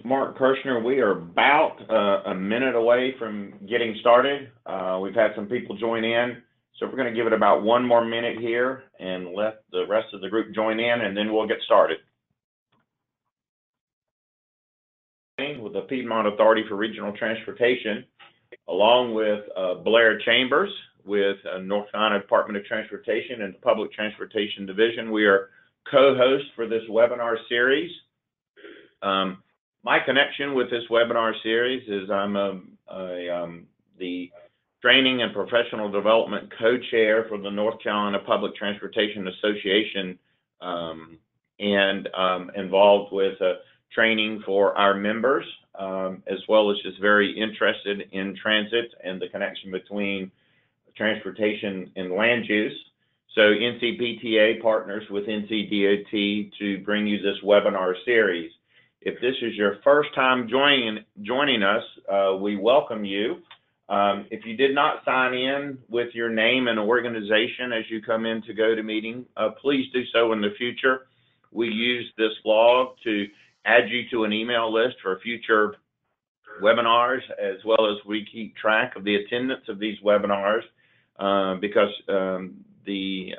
Mark Kirshner. We are about a minute away from getting started. We've had some people join in, so we're going to give it about one more minute here and let the rest of the group join in, and then we'll get started. With the Piedmont Authority for Regional Transportation, along with Blair Chambers with North Carolina Department of Transportation and the Public Transportation Division. We are co-hosts for this webinar series. My connection with this webinar series is I'm the Training and Professional Development Co-Chair for the North Carolina Public Transportation Association, and involved with training for our members, as well as just very interested in transit and the connection between transportation and land use. So NCPTA partners with NCDOT to bring you this webinar series. If this is your first time joining us, we welcome you. If you did not sign in with your name and organization as you come in to GoToMeeting, please do so in the future. We use this blog to add you to an email list for future webinars, as well as we keep track of the attendance of these webinars, because the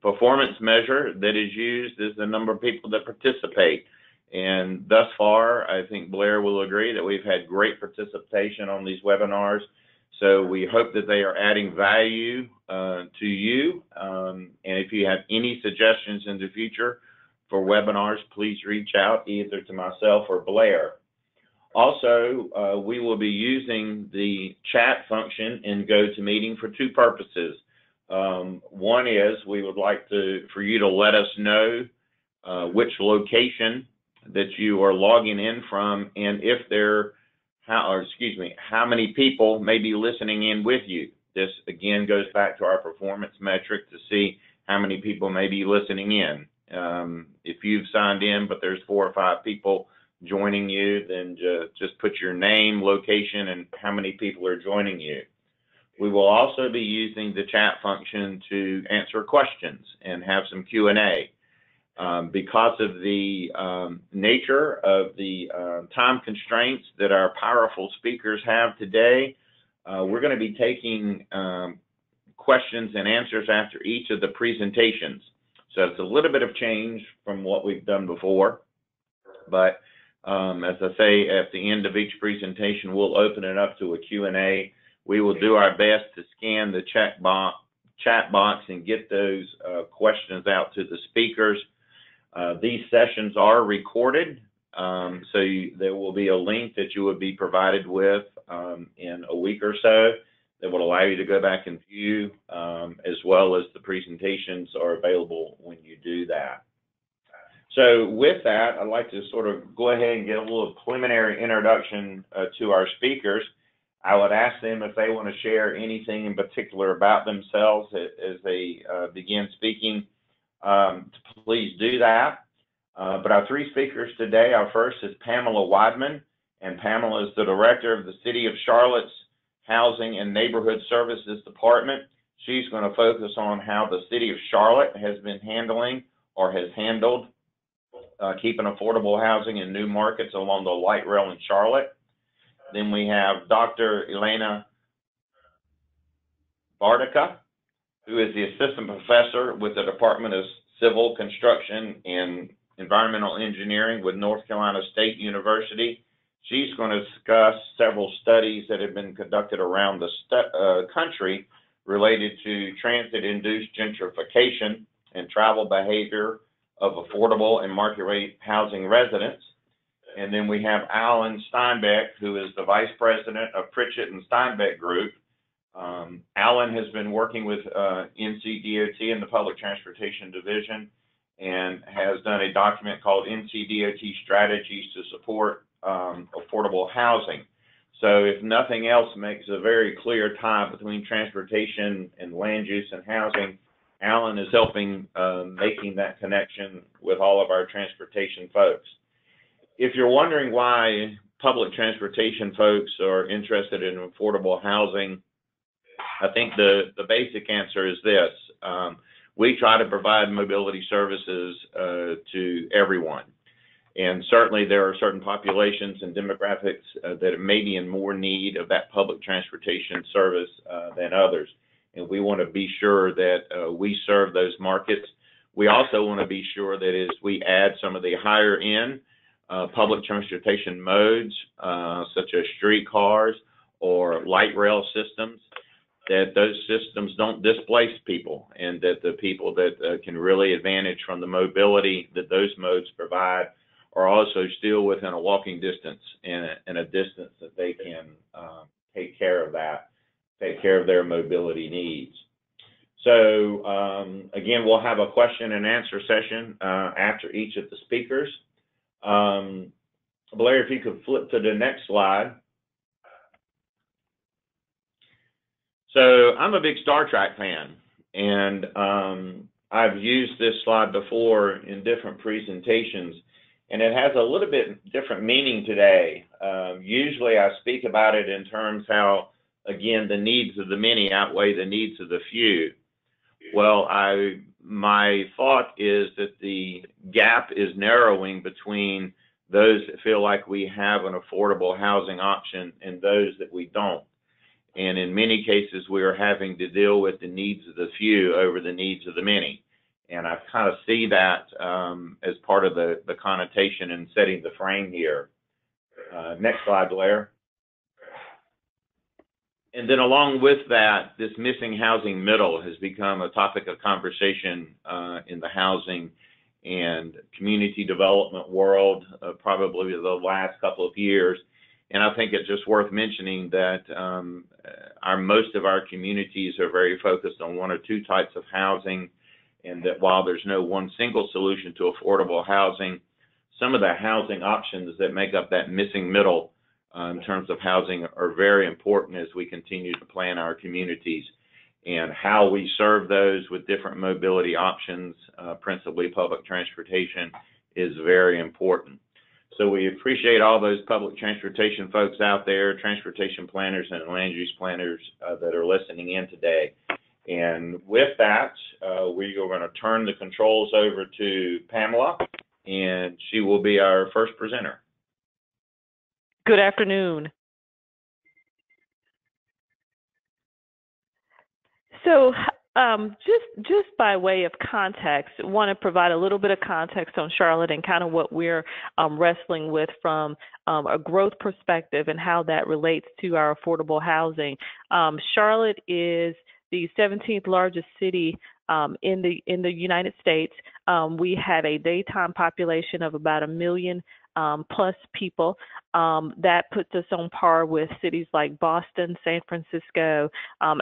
performance measure that is used is the number of people that participate. And thus far, I think Blair will agree that we've had great participation on these webinars. So we hope that they are adding value to you. And if you have any suggestions in the future for webinars, please reach out either to myself or Blair. Also, we will be using the chat function in GoToMeeting for two purposes. One is we would like for you to let us know which location that you are logging in from, and if how many people may be listening in with you. This again goes back to our performance metric to see how many people may be listening in. If you've signed in but there's 4 or 5 people joining you, then just put your name, location, and how many people are joining you. We will also be using the chat function to answer questions and have some Q&A. Because of the nature of the time constraints that our powerful speakers have today, we're going to be taking questions and answers after each of the presentations. So it's a little bit of change from what we've done before, but as I say, at the end of each presentation, we'll open it up to a Q&A. We will do our best to scan the chat box and get those questions out to the speakers. These sessions are recorded, so there will be a link that you will be provided with in a week or so that will allow you to go back and view, as well as the presentations are available when you do that. So with that, I'd like to sort of go ahead and get a little preliminary introduction to our speakers. I would ask them if they want to share anything in particular about themselves as they begin speaking. Please do that. But our 3 speakers today, our first is Pamela Weidman, and Pamela is the director of the City of Charlotte's Housing and Neighborhood Services Department. She's going to focus on how the City of Charlotte has been handling or has handled keeping affordable housing in new markets along the light rail in Charlotte. Then we have Dr. Elena Bartica, who is the assistant professor with the Department of Civil Construction and Environmental Engineering with North Carolina State University. She's going to discuss several studies that have been conducted around the country related to transit-induced gentrification and travel behavior of affordable and market-rate housing residents. And then we have Alan Steinbeck, who is the vice president of Pritchett and Steinbeck Group. Alan has been working with NCDOT and the Public Transportation Division and has done a document called NCDOT Strategies to Support Affordable Housing. So if nothing else makes a very clear tie between transportation and land use and housing, Alan is helping making that connection with all of our transportation folks. If you're wondering why public transportation folks are interested in affordable housing, I think the basic answer is this. We try to provide mobility services to everyone. And certainly there are certain populations and demographics that may be in more need of that public transportation service than others. And we want to be sure that we serve those markets. We also want to be sure that as we add some of the higher end public transportation modes, such as streetcars or light rail systems, that those systems don't displace people, and that the people that can really advantage from the mobility that those modes provide are also still within a walking distance and a distance that they can take care of their mobility needs. So again, we'll have a question and answer session after each of the speakers. Blair, if you could flip to the next slide. So I'm a big Star Trek fan, and I've used this slide before in different presentations, and it has a little bit different meaning today. Usually I speak about it in terms how, again, the needs of the many outweigh the needs of the few. Well, my thought is that the gap is narrowing between those that feel like we have an affordable housing option and those that we don't. And in many cases, we are having to deal with the needs of the few over the needs of the many. And I kind of see that as part of the connotation in setting the frame here. Next slide, Blair. And then along with that, this missing housing middle has become a topic of conversation in the housing and community development world probably the last couple of years. And I think it's just worth mentioning that most of our communities are very focused on one or two types of housing, and that while there's no one single solution to affordable housing, some of the housing options that make up that missing middle in terms of housing are very important as we continue to plan our communities. And how we serve those with different mobility options, principally public transportation, is very important. So we appreciate all those public transportation folks out there, transportation planners and land use planners that are listening in today. And with that, we are going to turn the controls over to Pamela, and she will be our first presenter. Good afternoon. So just by way of context, I want to provide a little bit of context on Charlotte and kind of what we're wrestling with from a growth perspective and how that relates to our affordable housing. Charlotte is the 17th largest city in the United States. We have a daytime population of about 1 million plus people. That puts us on par with cities like Boston, San Francisco,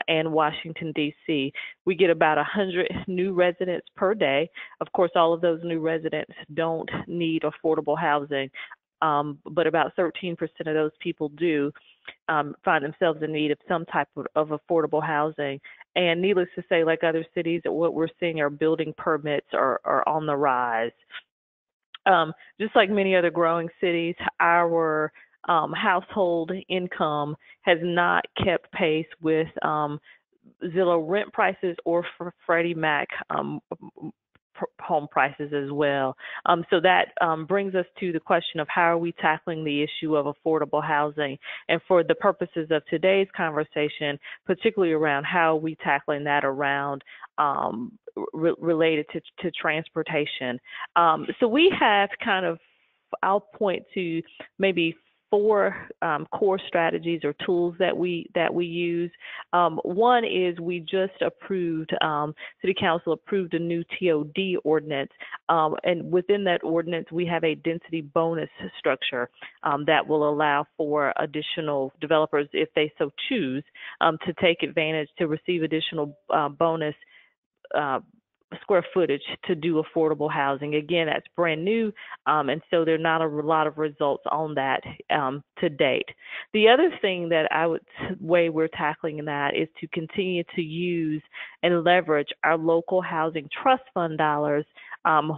and Washington, D.C. We get about 100 new residents per day. Of course, all of those new residents don't need affordable housing, but about 13% of those people do find themselves in need of some type of affordable housing. And needless to say, like other cities, what we're seeing are building permits are on the rise. Just like many other growing cities, our household income has not kept pace with Zillow rent prices or for Freddie Mac home prices as well. So that brings us to the question of how are we tackling the issue of affordable housing? And for the purposes of today's conversation, particularly around how are we tackling that around related to transportation. So we have kind of, I'll point to maybe 4 core strategies or tools that we use. One is we just approved, City Council approved a new TOD ordinance, and within that ordinance we have a density bonus structure that will allow for additional developers, if they so choose, to take advantage to receive additional bonus square footage to do affordable housing. Again, that's brand new, and so there are not a lot of results on that to date. The other thing that way we're tackling that is to continue to use and leverage our local housing trust fund dollars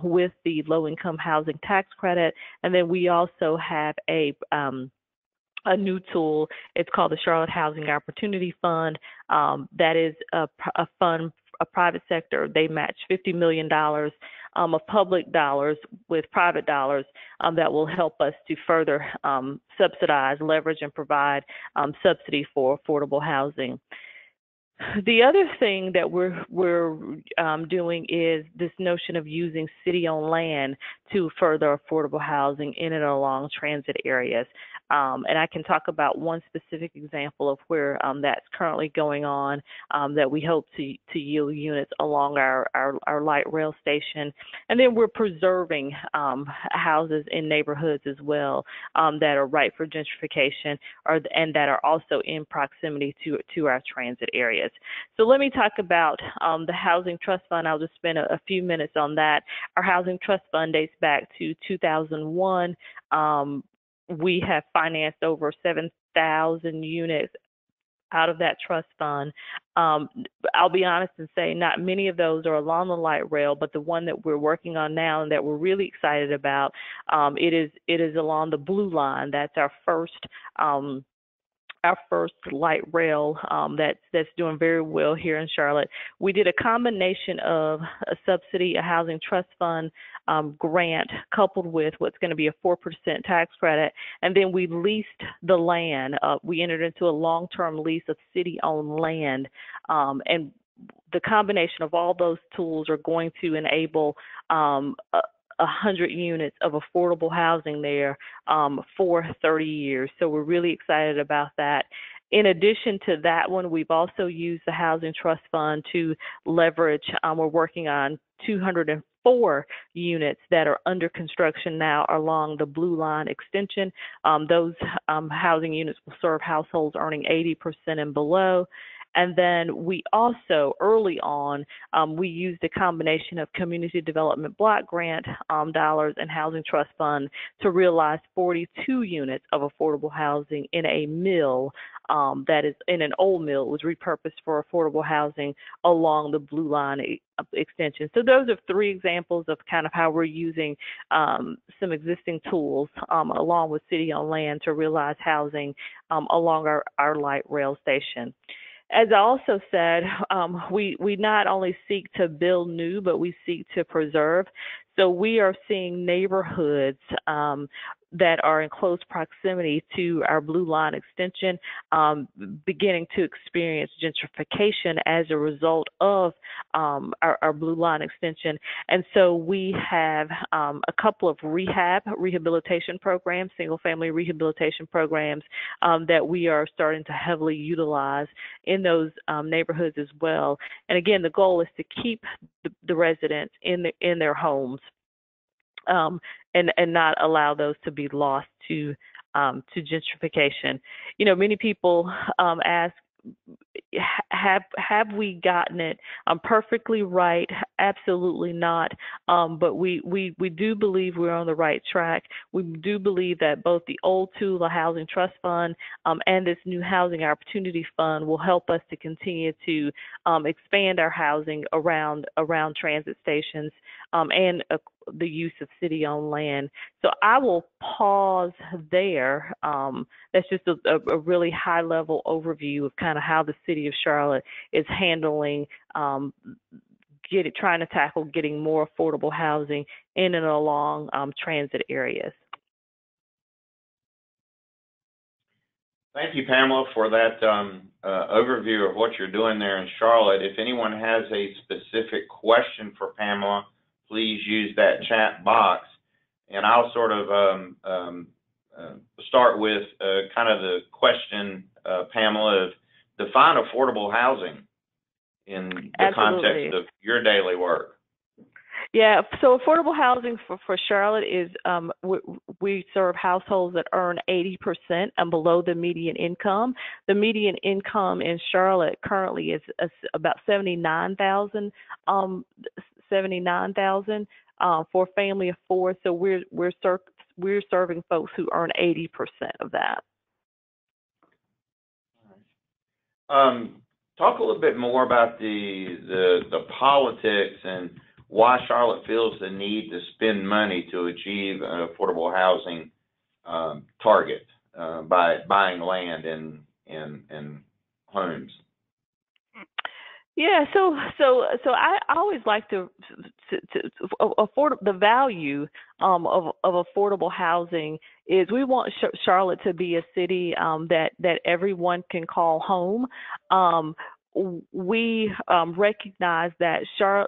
with the low-income housing tax credit, and then we also have a new tool. It's called the Charlotte Housing Opportunity Fund. That is a fund, a private sector. They match $50 million of public dollars with private dollars that will help us to further subsidize, leverage, and provide subsidy for affordable housing. The other thing that we're doing is this notion of using city-owned land to further affordable housing in and along transit areas. And I can talk about one specific example of where that's currently going on, that we hope to yield units along our light rail station. And then we're preserving houses in neighborhoods as well that are ripe for gentrification and that are also in proximity to our transit areas. So let me talk about the Housing Trust Fund. I'll just spend a few minutes on that. Our Housing Trust Fund dates back to 2001. We have financed over 7,000 units out of that trust fund. I'll be honest and say not many of those are along the light rail, but the one that we're working on now and that we're really excited about, it is along the Blue Line. That's our first light rail that's doing very well here in Charlotte. We did a combination of a subsidy, a housing trust fund grant, coupled with what's going to be a 4% tax credit, and then we leased the land. We entered into a long-term lease of city-owned land, and the combination of all those tools are going to enable 100 units of affordable housing there for 30 years. So we're really excited about that. In addition to that one, we've also used the Housing Trust Fund to leverage. We're working on 204 units that are under construction now along the Blue Line extension. Those housing units will serve households earning 80% and below. And then we also, early on, we used a combination of Community Development Block Grant dollars and Housing Trust Fund to realize 42 units of affordable housing in a mill that is in an old mill. It was repurposed for affordable housing along the Blue Line extension. So those are three examples of kind of how we're using some existing tools along with city-owned land to realize housing along our light rail station. As I also said, we not only seek to build new, but we seek to preserve. So we are seeing neighborhoods that are in close proximity to our Blue Line extension beginning to experience gentrification as a result of our Blue Line extension. And so we have a couple of rehabilitation programs, single-family rehabilitation programs that we are starting to heavily utilize in those neighborhoods as well. And again, the goal is to keep the residents in their homes. And not allow those to be lost to gentrification. You know, many people ask, have we gotten it perfectly right? Absolutely not. But we do believe we're on the right track. We do believe that both the old tool, the Housing Trust Fund, and this new Housing Opportunity Fund will help us to continue to expand our housing around transit stations and the use of city-owned land. So I will pause there. That's just a really high-level overview of kind of how the city of Charlotte is handling trying to tackle getting more affordable housing in and along transit areas. Thank you, Pamela, for that overview of what you're doing there in Charlotte. If anyone has a specific question for Pamela, please use that chat box, and I'll sort of start with kind of the question, Pamela, of define affordable housing in the context of your daily work. Yeah, so affordable housing for Charlotte is we serve households that earn 80% and below the median income. The median income in Charlotte currently is about $79,000 for a family of four. So we're serving folks who earn 80% of that. Talk a little bit more about the politics and why Charlotte feels the need to spend money to achieve an affordable housing target by buying land and homes. Yeah, so I always like to afford the value of affordable housing is we want Charlotte to be a city that everyone can call home. Um, we recognize that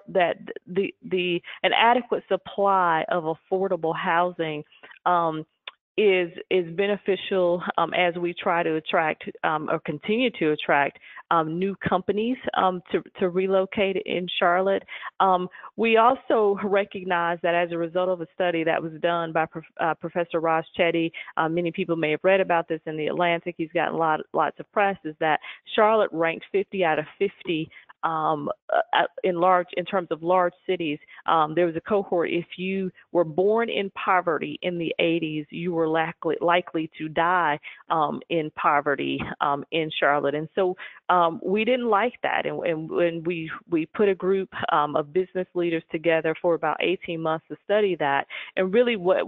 that an adequate supply of affordable housing um, is beneficial as we try to attract or continue to attract new companies to relocate in Charlotte. We also recognize that as a result of a study that was done by Professor Raj Chetty, many people may have read about this in the Atlantic. He's gotten lots of press. Is that Charlotte ranked 50 out of 50 in terms of large cities. There was a cohort. If you were born in poverty in the 80s, you were likely to die in poverty in Charlotte. And so we didn't like that, and when we put a group of business leaders together for about 18 months to study that, and really what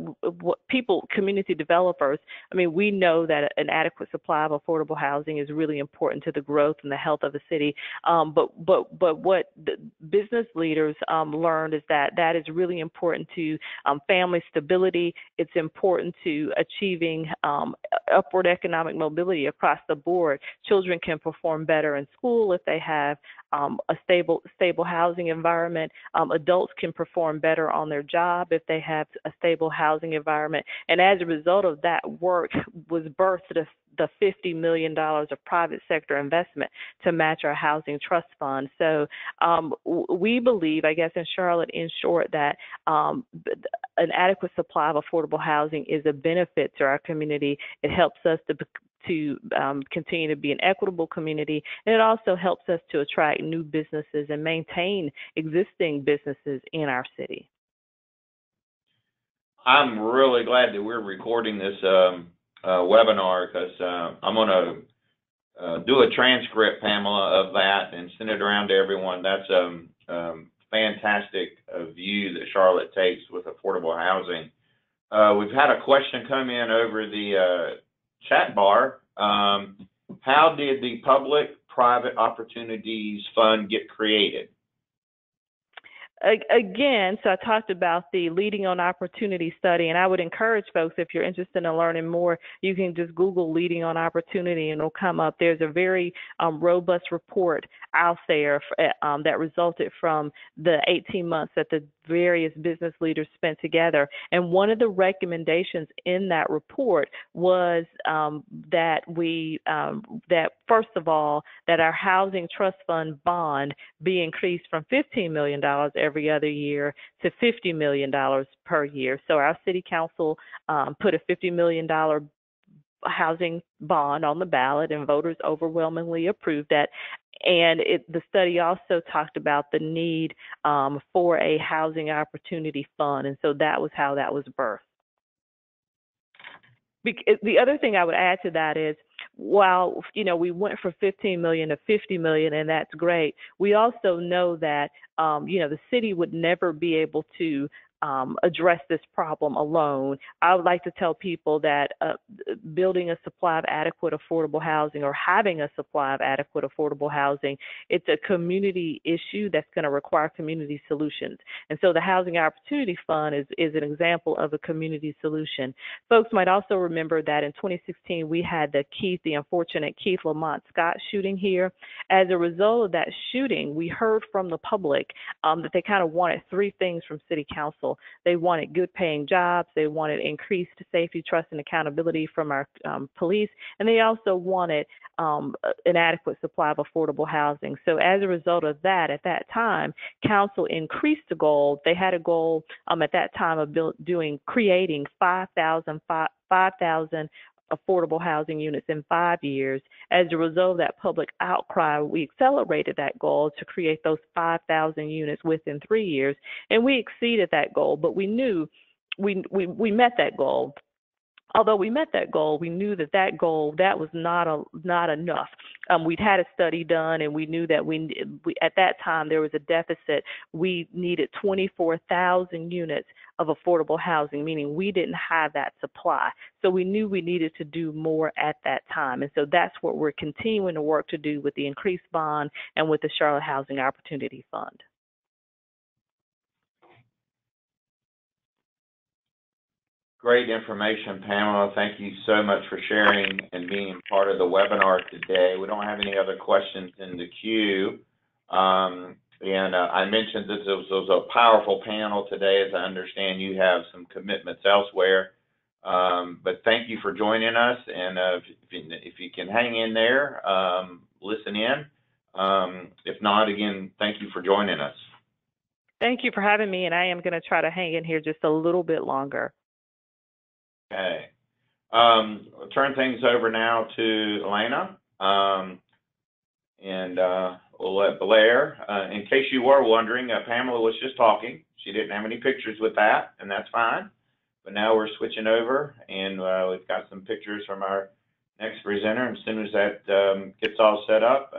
people, community developers, I mean, we know that an adequate supply of affordable housing is really important to the growth and the health of the city. But what the business leaders learned is that is really important to family stability. It's important to achieving upward economic mobility across the board. Children can perform better in school if they have a stable housing environment. Adults can perform better on their job if they have a stable housing environment. And as a result of that work was birthed the $50 million of private sector investment to match our housing trust fund. So we believe, I guess, in Charlotte, in short, that an adequate supply of affordable housing is a benefit to our community. It helps us to continue to be an equitable community, and it also helps us to attract new businesses and maintain existing businesses in our city. I'm really glad that we're recording this webinar because I'm going to do a transcript, Pamela, of that and send it around to everyone. That's a fantastic view that Charlotte takes with affordable housing. We've had a question come in over the chat bar. How did the Public-Private Opportunities Fund get created? Again, so I talked about the Leading on Opportunity study, and I would encourage folks, if you're interested in learning more, you can just Google Leading on Opportunity and it'll come up. There's a very robust report out there that resulted from the 18 months that the various business leaders spent together. And one of the recommendations in that report was that first of all, that our housing trust fund bond be increased from $15 million every other year to $50 million per year. So our city council put a $50 million housing bond on the ballot, and voters overwhelmingly approved that. And the study also talked about the need for a housing opportunity fund, and so that was how that was birthed. The other thing I would add to that is, while we went from 15 million to 50 million, and that's great, we also know that the city would never be able to address this problem alone. I would like to tell people that building a supply of adequate affordable housing, or having a supply of adequate affordable housing, it's a community issue that's going to require community solutions. And so the Housing Opportunity Fund is an example of a community solution. Folks might also remember that in 2016 we had the unfortunate Keith Lamont Scott shooting here. As a result of that shooting, we heard from the public that they kind of wanted three things from City Council. They wanted good paying jobs, they wanted increased safety, trust, and accountability from our police, and they also wanted an adequate supply of affordable housing. So as a result of that, at that time, council increased the goal. They had a goal at that time of creating 5,000 affordable housing units in 5 years. As a result of that public outcry, we accelerated that goal to create those 5,000 units within 3 years, and we exceeded that goal. But we knew we met that goal. Although we met that goal, we knew that goal was not enough. we'd had a study done, and we knew that we at that time there was a deficit. We needed 24,000 units of affordable housing, meaning we didn't have that supply. So we knew we needed to do more at that time. And so that's what we're continuing to work to do with the increased bond and with the Charlotte Housing Opportunity Fund. Great information, Pamela. Thank you so much for sharing and being part of the webinar today. We don't have any other questions in the queue. I mentioned this was a powerful panel today, as I understand you have some commitments elsewhere. But thank you for joining us, and if you can hang in there, listen in. If not, again, thank you for joining us. Thank you for having me, and I am going to try to hang in here just a little bit longer. Okay. I'll turn things over now to Elena, and we'll let Blair. In case you were wondering, Pamela was just talking. She didn't have any pictures with that, and that's fine. But now we're switching over, and we've got some pictures from our next presenter. And as soon as that gets all set up,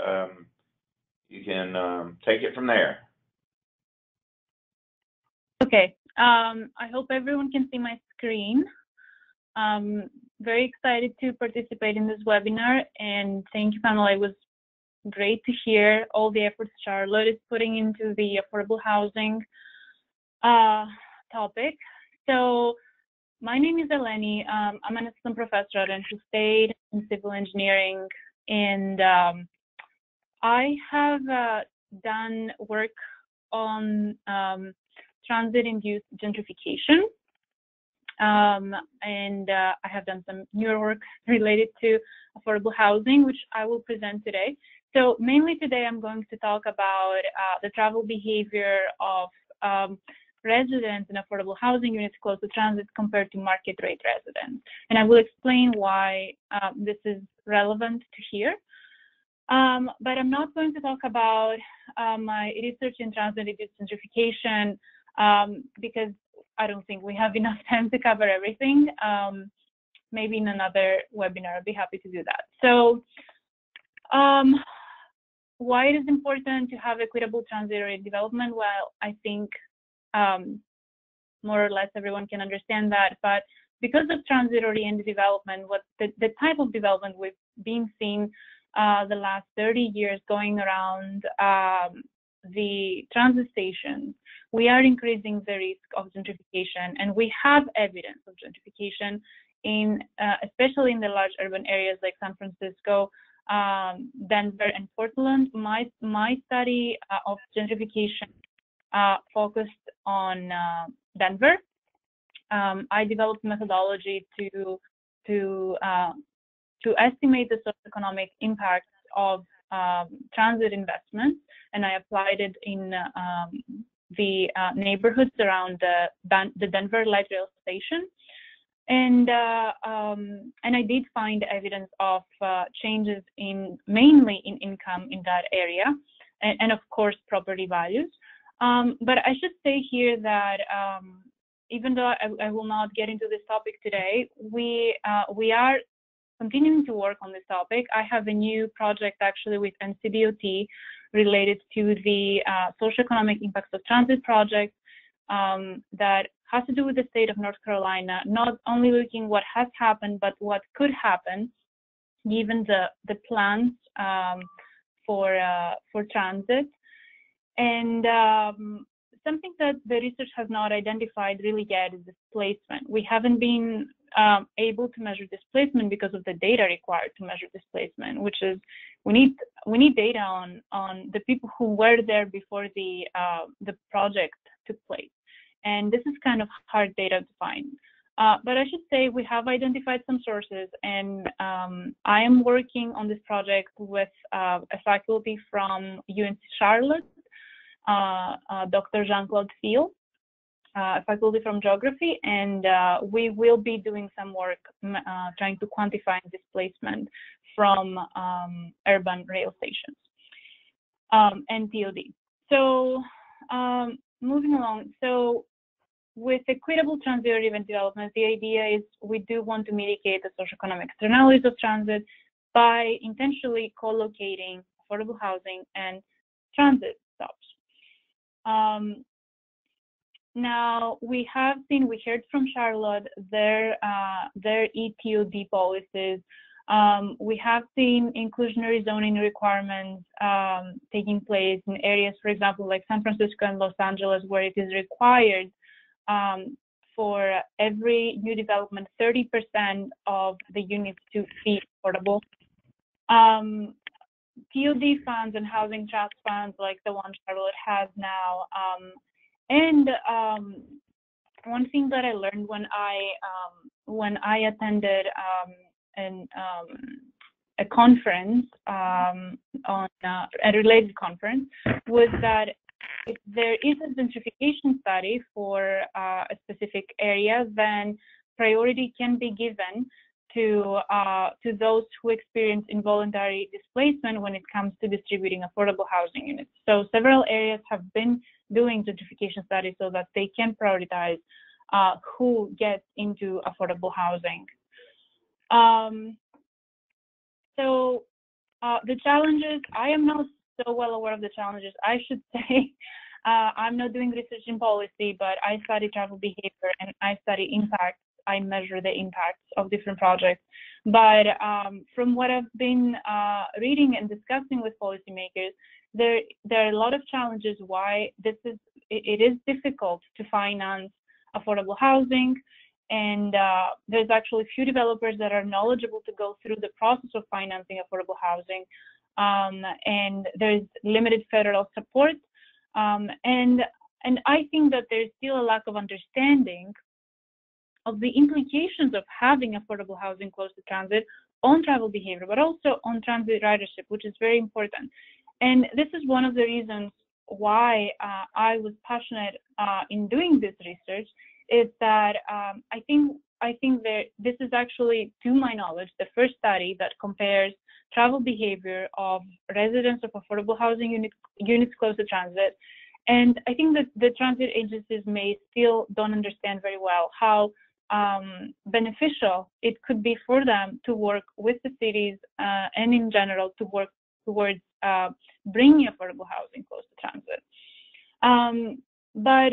you can take it from there. Okay. I hope everyone can see my screen. Very excited to participate in this webinar, and thank you, Pamela. It was great to hear all the efforts Charlotte is putting into the affordable housing topic. So my name is Eleni. I'm an assistant professor at NC State in civil engineering, and I have done work on transit-induced gentrification. And I have done some newer work related to affordable housing, which I will present today. So mainly today I'm going to talk about the travel behavior of residents in affordable housing units close to transit compared to market rate residents. And I will explain why this is relevant to here. But I'm not going to talk about my research in transit-induced gentrification because I don't think we have enough time to cover everything. Maybe in another webinar, I'll be happy to do that. So why it is important to have equitable transit-oriented development? Well, I think more or less everyone can understand that, but because of transit-oriented development, what the type of development we've been seeing the last 30 years going around the transit stations, we are increasing the risk of gentrification, and we have evidence of gentrification in, especially in the large urban areas like San Francisco, Denver, and Portland. My study of gentrification focused on Denver. I developed methodology to estimate the socioeconomic impact of transit investments, and I applied it in the neighborhoods around the Denver light rail station, and I did find evidence of changes mainly in income in that area, and of course property values. But I should say here that even though I will not get into this topic today, we are continuing to work on this topic. I have a new project actually with NCDOT related to the socioeconomic impacts of transit projects that has to do with the state of North Carolina, not only looking what has happened, but what could happen given the plans for transit. And something that the research has not identified really yet is displacement. We haven't been able to measure displacement because of the data required to measure displacement, which is we need data on the people who were there before the project took place, and this is kind of hard data to find. But I should say we have identified some sources, and I am working on this project with a faculty from UNC Charlotte, Dr. Jean-Claude Thiel, faculty from geography, and we will be doing some work trying to quantify displacement from urban rail stations and TOD. So moving along, so with equitable transit-oriented development, the idea is we do want to mitigate the socioeconomic externalities of transit, by intentionally co-locating affordable housing and transit stops. Now we heard from Charlotte their ETOD policies. We have seen inclusionary zoning requirements taking place in areas, for example, like San Francisco and Los Angeles, where it is required for every new development, 30% of the units to be affordable. TOD funds and housing trust funds like the one Charlotte has now. And one thing that I learned when I attended a conference on a related conference was that if there is a gentrification study for a specific area, then priority can be given to those who experience involuntary displacement when it comes to distributing affordable housing units. So several areas have been doing gentrification studies so that they can prioritize who gets into affordable housing. So the challenges, I am not so well aware of the challenges. I should say I'm not doing research in policy, but I study travel behavior and I study impacts. I measure the impacts of different projects. But from what I've been reading and discussing with policymakers, there are a lot of challenges why it is difficult to finance affordable housing. And there's actually few developers that are knowledgeable to go through the process of financing affordable housing. And there's limited federal support. And I think that there's still a lack of understanding of the implications of having affordable housing close to transit on travel behavior, but also on transit ridership, which is very important. And this is one of the reasons why I was passionate in doing this research, is that I think that this is actually, to my knowledge, the first study that compares travel behavior of residents of affordable housing units close to transit. And I think that the transit agencies may still don't understand very well how beneficial it could be for them to work with the cities and in general to work towards bringing affordable housing close to transit. But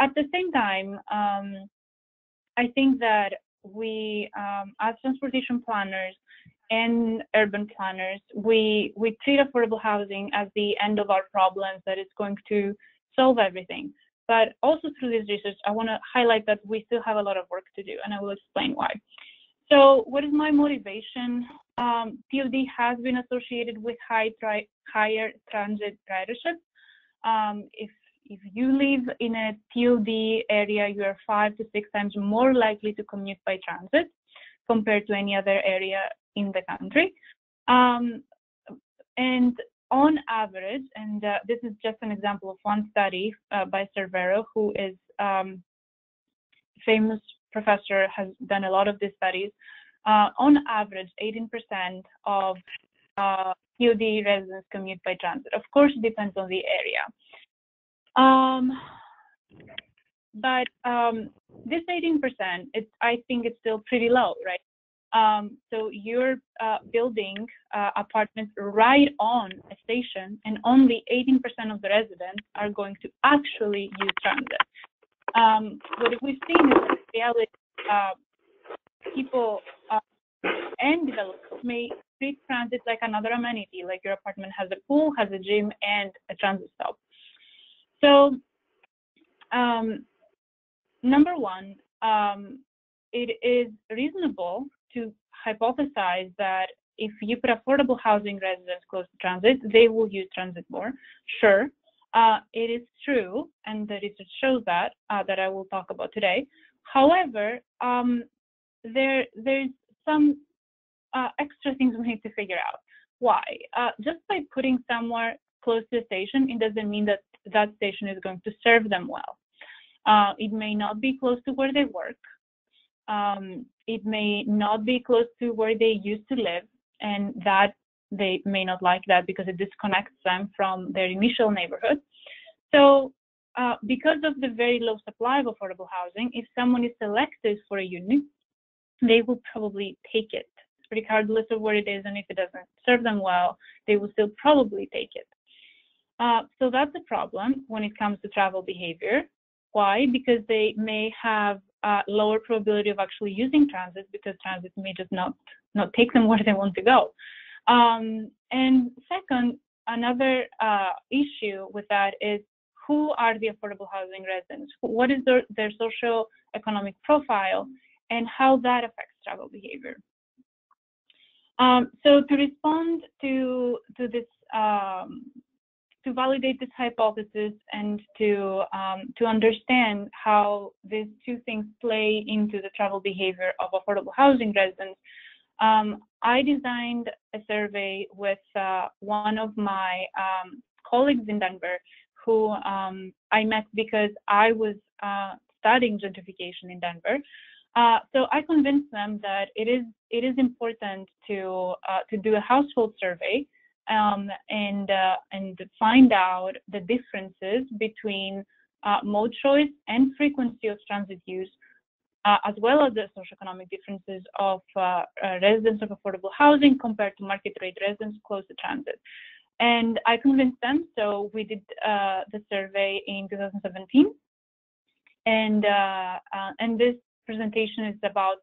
at the same time, I think that we, as transportation planners and urban planners, we treat affordable housing as the end of our problems, that it's going to solve everything. But also through this research, I want to highlight that we still have a lot of work to do, and I will explain why. So what is my motivation? TOD has been associated with higher transit ridership. If you live in a TOD area, you are 5 to 6 times more likely to commute by transit compared to any other area in the country. And on average, and this is just an example of one study by Cervero, who is famous professor, has done a lot of these studies. On average, 18% of TOD residents commute by transit. Of course, it depends on the area. But this 18%, I think it's still pretty low, right? So you're building apartments right on a station, and only 18% of the residents are going to actually use transit. What we've seen is that reality, people and developers may treat transit like another amenity, like your apartment has a pool, has a gym, and a transit stop. So, number one, it is reasonable to hypothesize that if you put affordable housing residents close to transit, they will use transit more. Sure, it is true, and the research shows that, that I will talk about today. However, there's some extra things we need to figure out. Why? Just by putting somewhere close to the station, it doesn't mean that that station is going to serve them well. It may not be close to where they work. It may not be close to where they used to live, and that they may not like that because it disconnects them from their initial neighborhood. So because of the very low supply of affordable housing, if someone is selected for a unit, they will probably take it regardless of where it is, and if it doesn't serve them well, they will still probably take it. So that's a problem when it comes to travel behavior. Why? Because they may have a lower probability of actually using transit, because transit may just not take them where they want to go. And second, another issue with that is, who are the affordable housing residents? What is their socio-economic profile, and how that affects travel behavior? So to respond to this, to validate this hypothesis and to understand how these two things play into the travel behavior of affordable housing residents, I designed a survey with one of my colleagues in Denver, who I met because I was studying gentrification in Denver. So I convinced them that it is important to do a household survey and find out the differences between mode choice and frequency of transit use, as well as the socioeconomic differences of residents of affordable housing compared to market rate residents close to transit. And I convinced them, so we did the survey in 2017, and this presentation is about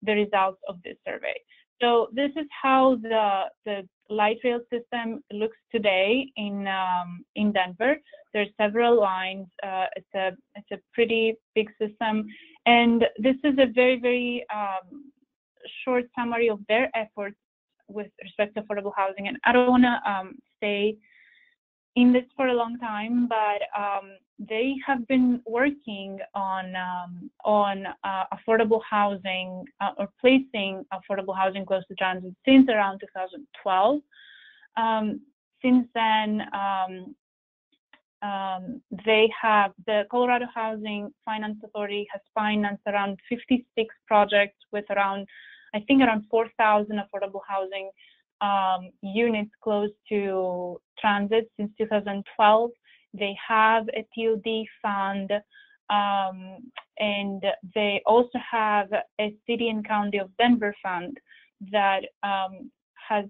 the results of this survey. So this is how the light rail system looks today in Denver. There's several lines. It's a pretty big system, and this is a very, very short summary of their efforts with respect to affordable housing. And I don't want to stay in this for a long time, but they have been working on affordable housing or placing affordable housing close to transit since around 2012. Since then, the Colorado Housing Finance Authority has financed around 56 projects with around 4,000 affordable housing units close to transit since 2012. They have a TOD fund, and they also have a City and County of Denver fund that has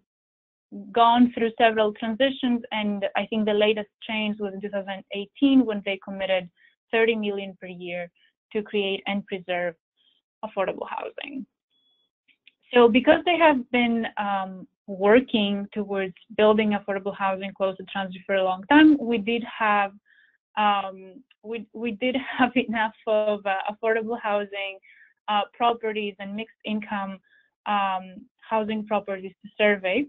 gone through several transitions, and I think the latest change was in 2018 when they committed $30 million per year to create and preserve affordable housing. So because they have been working towards building affordable housing close to transit for a long time, we did have enough of affordable housing properties and mixed income housing properties to survey.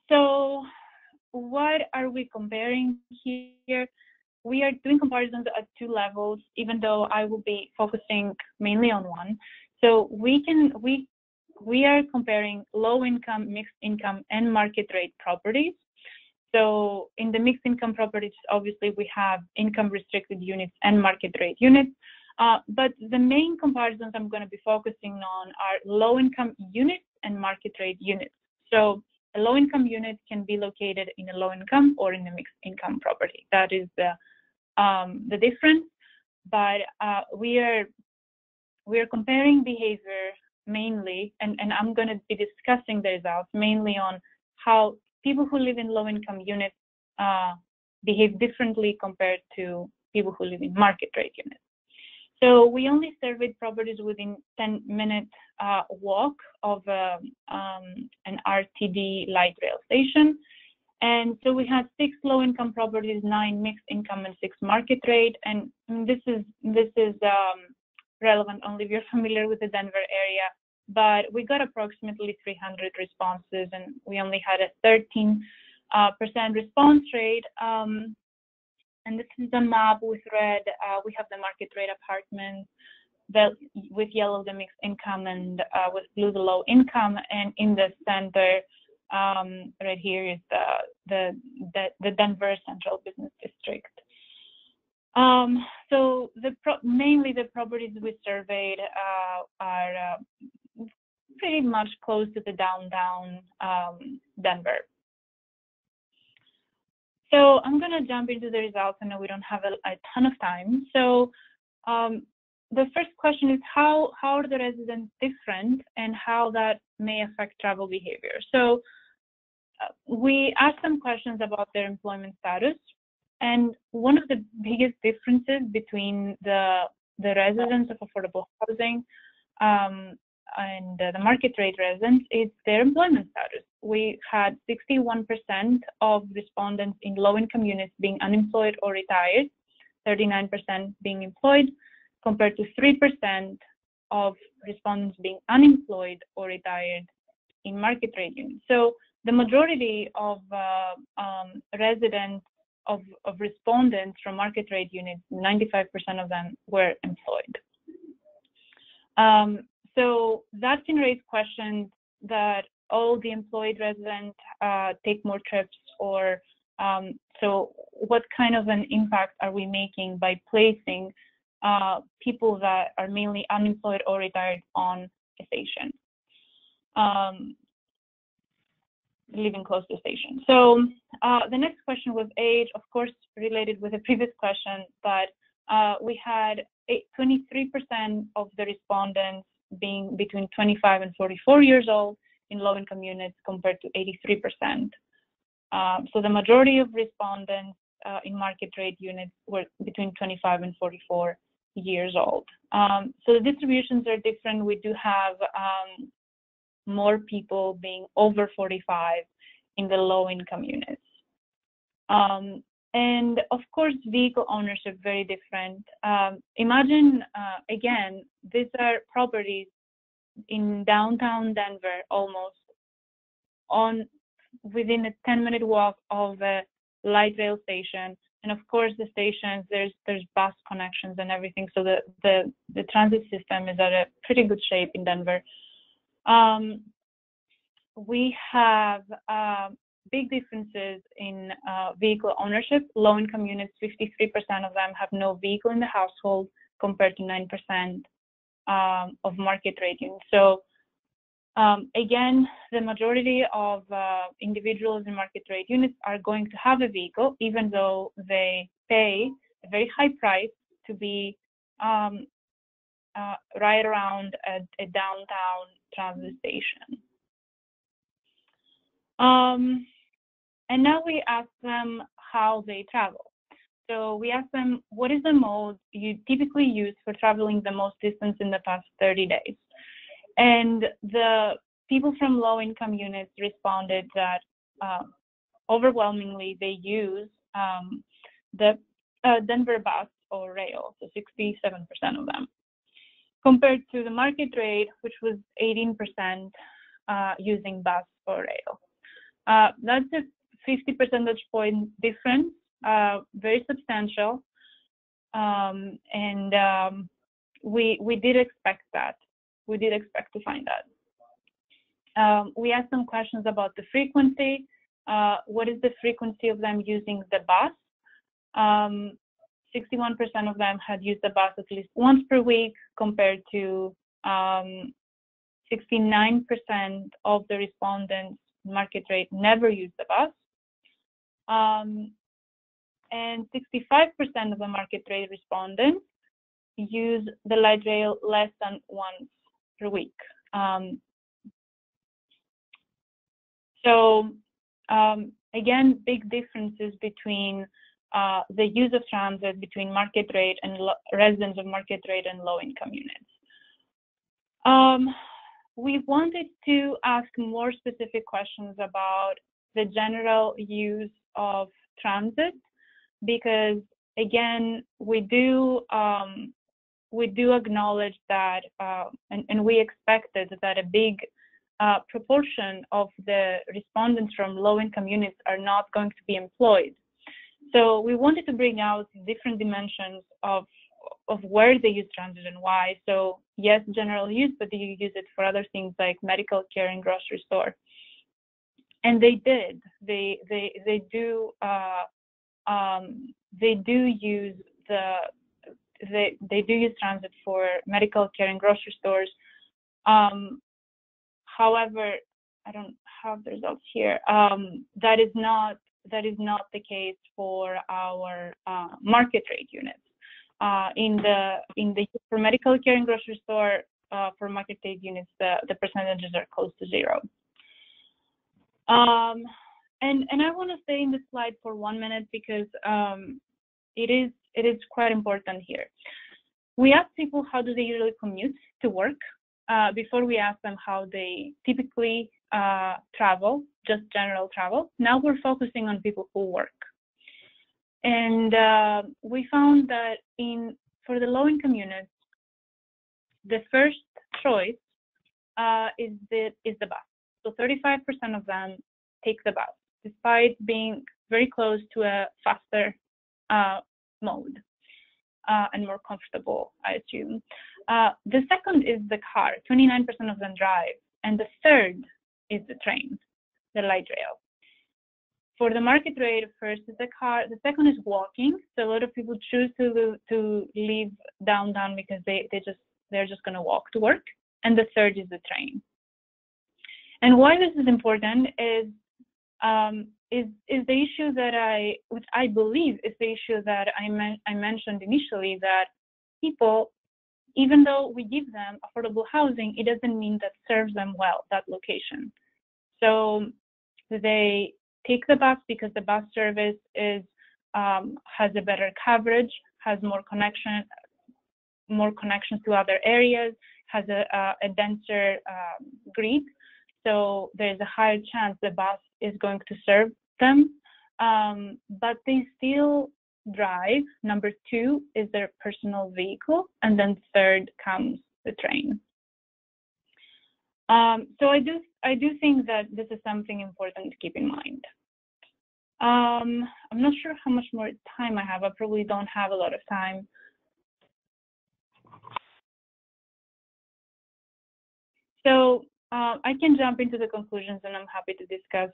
So what are we comparing here? We are doing comparisons at two levels, even though I will be focusing mainly on one. So we are comparing low income, mixed income, and market rate properties. So in the mixed income properties, obviously we have income restricted units and market rate units. But the main comparisons I'm going to be focusing on are low income units and market rate units. So a low income unit can be located in a low income or in a mixed income property. That is the difference. But we are comparing behavior mainly, and I'm going to be discussing the results mainly on how people who live in low-income units behave differently compared to people who live in market rate units. So we only surveyed properties within 10-minute walk of an RTD light rail station. And so we had 6 low-income properties, 9 mixed income, and 6 market rate. And this is relevant only if you're familiar with the Denver area, but we got approximately 300 responses, and we only had a 13% response rate. And this is the map with red. We have the market rate apartments, with yellow the mixed income, and with blue the low income. And in the center, right here is the Denver Central Business District. So mainly the properties we surveyed are pretty much close to the downtown Denver. So I'm going to jump into the results. I know we don't have a ton of time. So the first question is how are the residents different and how that may affect travel behavior. So we asked them questions about their employment status, and one of the biggest differences between the residents of affordable housing and the market rate residents is their employment status. We had 61% of respondents in low-income units being unemployed or retired, 39% being employed, compared to 3% of respondents being unemployed or retired in market rate units. So the majority of residents of respondents from market rate units, 95% of them were employed. So that can raise questions that all the employed residents take more trips, or so what kind of an impact are we making by placing people that are mainly unemployed or retired on a station, living close to a station. So the next question was age, of course, related with the previous question, but we had 23% of the respondents being between 25 and 44 years old in low-income units compared to 83%. So the majority of respondents in market rate units were between 25 and 44 years old. So the distributions are different. We do have more people being over 45 in the low-income units. And of course, vehicle ownership very different. Imagine, again, these are properties in downtown Denver, almost within a 10-minute walk of a light rail station. And of course, the stations, there's bus connections and everything. So the transit system is at a pretty good shape in Denver. We have big differences in vehicle ownership. Low-income units, 53% of them have no vehicle in the household compared to 9% of market rate units. So again, the majority of individuals in market rate units are going to have a vehicle, even though they pay a very high price to be right around a downtown transit station. And now we ask them how they travel. So we ask them, what is the mode you typically use for traveling the most distance in the past 30 days? And the people from low-income units responded that overwhelmingly they use the Denver bus or rail, so 67% of them, compared to the market rate, which was 18% using bus or rail. That's a 50 percentage point difference, very substantial, and we did expect that. We did expect to find that. We asked them questions about the frequency. What is the frequency of them using the bus? 61% of them had used the bus at least once per week, compared to 69% of the respondents market rate never used the bus. And 65% of the market rate respondents use the light rail less than once per week. So again, big differences between the use of transit between market rate and residents of market rate and low-income units. We wanted to ask more specific questions about the general use of transit, because again, we do acknowledge that, and we expected that a big proportion of the respondents from low-income units are not going to be employed. So we wanted to bring out different dimensions of where they use transit and why. So yes, general use, but do you use it for other things like medical care and grocery store? And they did. They do use they do use transit for medical care and grocery stores. However, I don't have the results here. That is not the case for our market rate units. In the for medical care and grocery store, for market rate units, the percentages are close to 0. And I want to stay in this slide for 1 minute because it is quite important here. We ask people how do they usually commute to work before we ask them how they typically travel, just general travel. Now we're focusing on people who work. And we found that for the low-income units, the first choice is the bus. So 35% of them take the bus, despite being very close to a faster mode and more comfortable, I assume. The second is the car. 29% of them drive. And the third is the train, the light rail. For the market rate, first is the car. The second is walking. So a lot of people choose to leave downtown because they're just going to walk to work. And the third is the train. And why this is important is the issue which I believe is the issue that I mentioned initially, that people, even though we give them affordable housing, it doesn't mean that serves them well, that location. So they take the bus because the bus service has a better coverage, has more connections to other areas, has a denser grid. So there's a higher chance the bus is going to serve them, but they still drive. Number 2 is their personal vehicle, and then third comes the train. So I do think that this is something important to keep in mind. I'm not sure how much more time I have. I probably don't have a lot of time. So I can jump into the conclusions, and I'm happy to discuss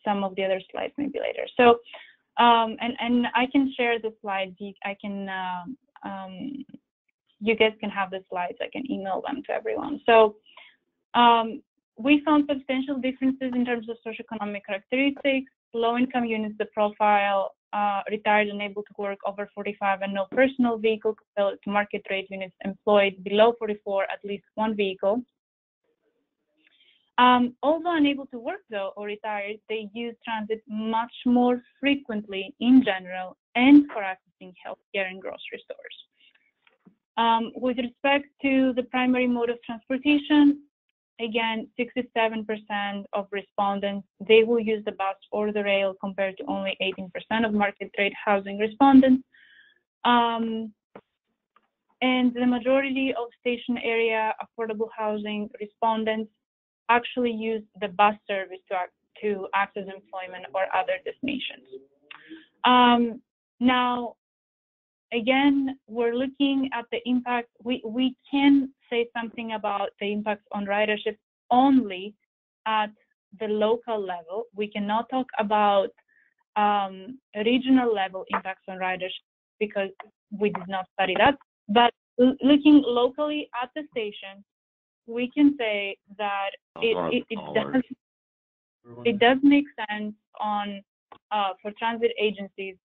some of the other slides maybe later. So, and I can share the slides. You guys can have the slides. I can email them to everyone. So we found substantial differences in terms of socioeconomic characteristics. Low-income units, the profile, retired and able to work over 45 and no personal vehicle, compared to market rate units employed below 44, at least one vehicle. Although unable to work though or retired, they use transit much more frequently in general and for accessing healthcare and grocery stores. With respect to the primary mode of transportation, again, 67% of respondents, they will use the bus or the rail compared to only 18% of market rate housing respondents. And the majority of station area affordable housing respondents actually use the bus service to access employment or other destinations. Now, again, we're looking at the impact. We can say something about the impacts on ridership only at the local level. We cannot talk about regional level impacts on ridership because we did not study that. But looking locally at the station, we can say that it does make sense for transit agencies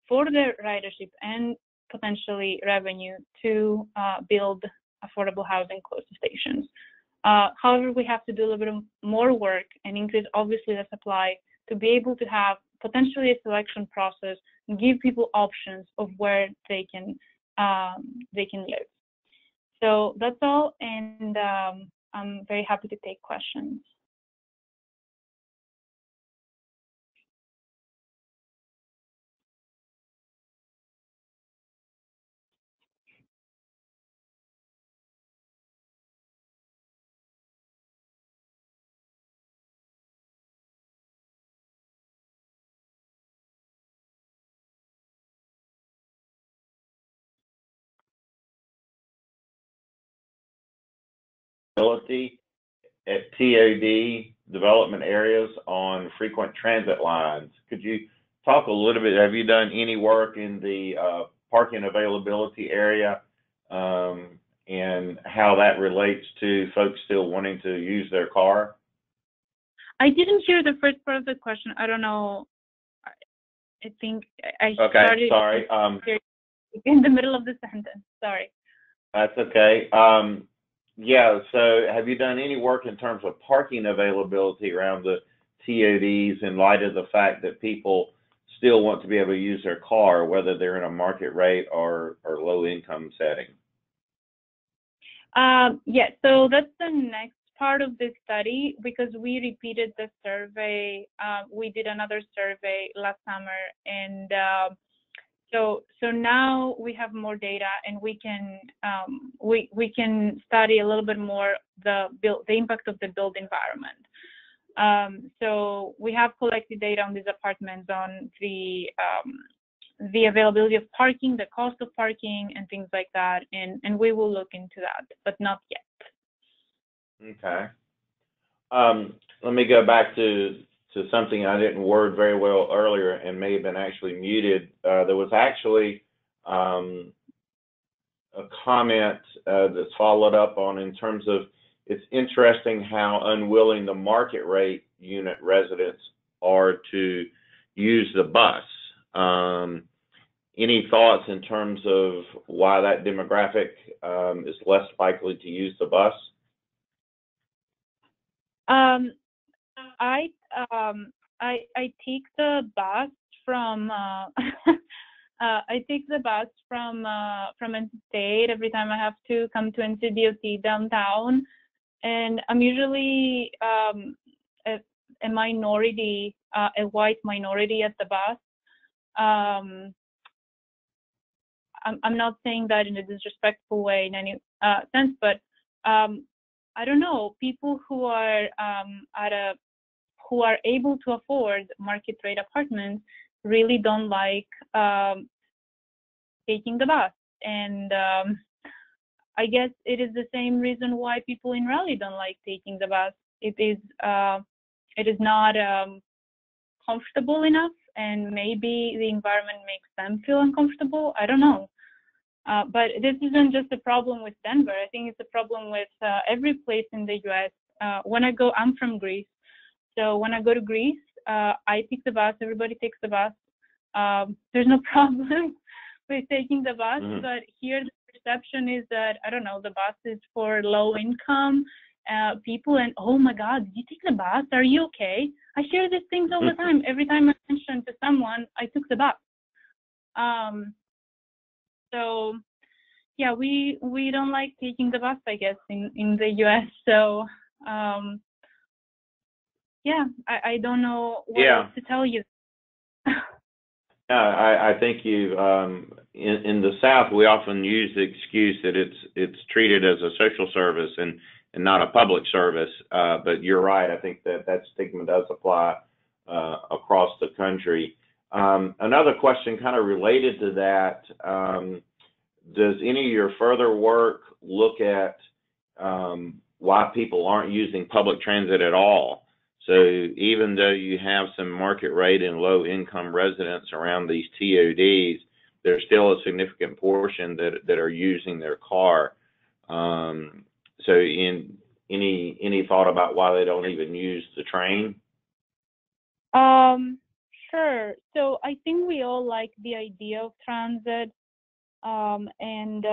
for their ridership and potentially revenue to build affordable housing close to stations. However, we have to do a little bit more work and increase obviously the supply to be able to have potentially a selection process and give people options of where they can live. So that's all, and I'm very happy to take questions. At TOD development areas on frequent transit lines. Could you talk a little bit? Have you done any work in the parking availability area and how that relates to folks still wanting to use their car? I didn't hear the first part of the question. I don't know I think I Okay, started sorry. in the middle of the sentence. Sorry. That's okay. Yeah, so have you done any work in terms of parking availability around the TODs in light of the fact that people still want to be able to use their car, whether they're in a market rate or low income setting? Yeah, so that's the next part of this study because we repeated the survey. We did another survey last summer, and so now we have more data, and we can study a little bit more the impact of the built environment. So we have collected data on these apartments on the availability of parking, the cost of parking, and things like that, and we will look into that, but not yet. Okay. Let me go back to something I didn't word very well earlier and may have been actually muted. There was actually a comment that's followed up on in terms of it's interesting how unwilling the market rate unit residents are to use the bus. Any thoughts in terms of why that demographic is less likely to use the bus? I take the bus from I take the bus from NC State every time I have to come to NCDOT downtown, and I'm usually a minority, a white minority at the bus. I'm not saying that in a disrespectful way in any sense, but I don't know, people who are who are able to afford market rate apartments really don't like taking the bus, and I guess it is the same reason why people in Raleigh don't like taking the bus. It is not comfortable enough, and maybe the environment makes them feel uncomfortable. I don't know. But this isn't just a problem with Denver. I think it's a problem with every place in the U.S. I'm from Greece, so when I go to Greece, I take the bus. Everybody takes the bus. There's no problem with taking the bus, but here the perception is that, I don't know, the bus is for low income people, and oh my God, did you take the bus? Are you okay? I share these things all the time. Every time I mention to someone, I took the bus. So yeah, we don't like taking the bus, I guess, in the US. So yeah, I don't know what else to tell you. I think you in the South we often use the excuse that it's treated as a social service and not a public service. But you're right. I think that stigma does apply across the country. Another question kind of related to that, does any of your further work look at why people aren't using public transit at all? So even though you have some market rate and low income residents around these TODs, there's still a significant portion that are using their car. So in any thought about why they don't even use the train? Sure. So I think we all like the idea of transit, and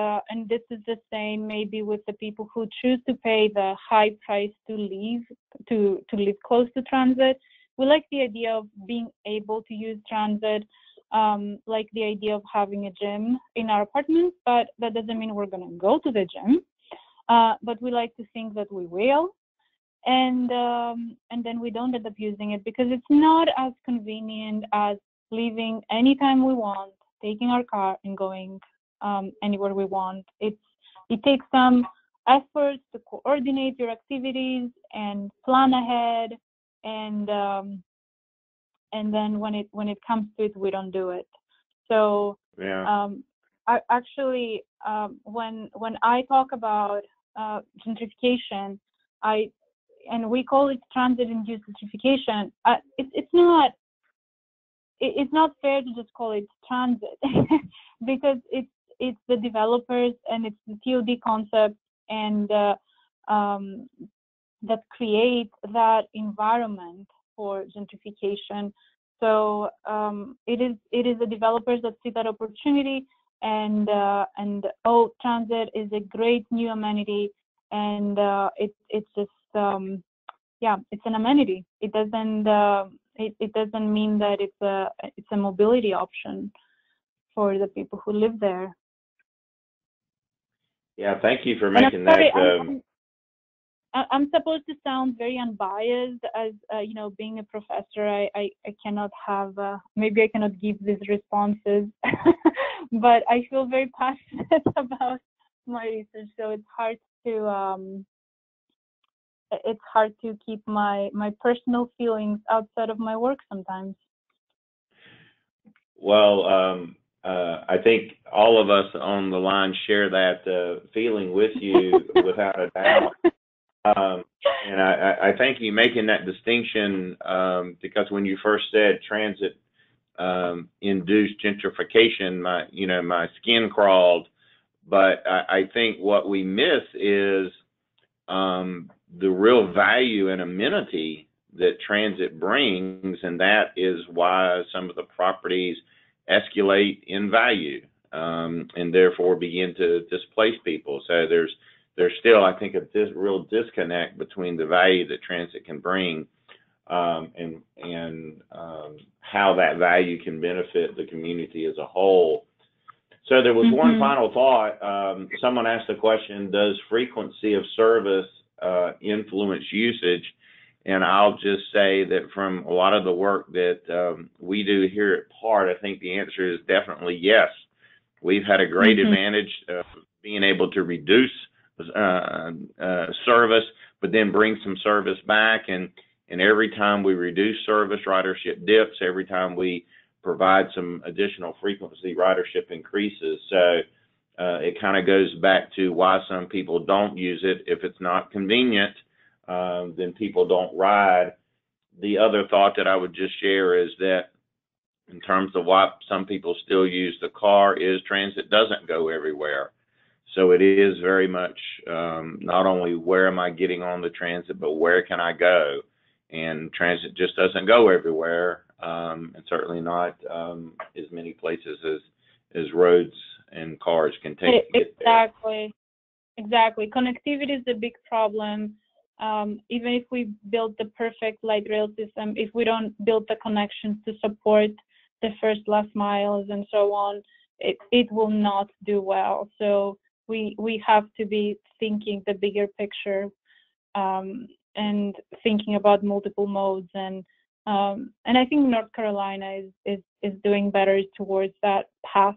this is the same maybe with the people who choose to pay the high price to live close to transit. We like the idea of being able to use transit, like the idea of having a gym in our apartments, but that doesn't mean we're going to go to the gym. But we like to think that we will, and then we don't end up using it because it's not as convenient as leaving anytime we want, taking our car and going anywhere we want. It takes some effort to coordinate your activities and plan ahead, and then when it comes to it, we don't do it. So yeah. I actually when I talk about gentrification, and we call it transit-induced gentrification. It's not fair to just call it transit because it's the developers and it's the TOD concept and that create that environment for gentrification. So it is the developers that see that opportunity, and transit is a great new amenity, and it's just yeah, it's an amenity. It doesn't mean that it's a mobility option for the people who live there. Yeah, thank you for And making I'm sorry, that. I'm supposed to sound very unbiased as being a professor. I cannot have maybe I cannot give these responses, but I feel very passionate about my research, so it's hard to keep my personal feelings outside of my work sometimes. Well, I think all of us on the line share that feeling with you without a doubt. And I thank you making that distinction because when you first said transit induced gentrification, my skin crawled. But I think what we miss is the real value and amenity that transit brings, and that is why some of the properties escalate in value and therefore begin to displace people. So there's still, I think, a real disconnect between the value that transit can bring and how that value can benefit the community as a whole. So there was one final thought. Someone asked the question, does frequency of service influence usage? And I'll just say that from a lot of the work that we do here at PART, I think the answer is definitely yes. We've had a great advantage of being able to reduce service, but then bring some service back. And every time we reduce service, ridership dips. Every time we provide some additional frequency, ridership increases. So it kind of goes back to why some people don't use it. If it's not convenient, then people don't ride. The other thought that I would just share is that in terms of why some people still use the car is transit doesn't go everywhere. So it is very much not only where am I getting on the transit, but where can I go? And transit just doesn't go everywhere, and certainly not as many places as roads and cars can take. Exactly. Connectivity is a big problem. Even if we build the perfect light rail system, if we don't build the connections to support the first last miles and so on, it will not do well. So we have to be thinking the bigger picture and thinking about multiple modes, and I think North Carolina is doing better towards that path.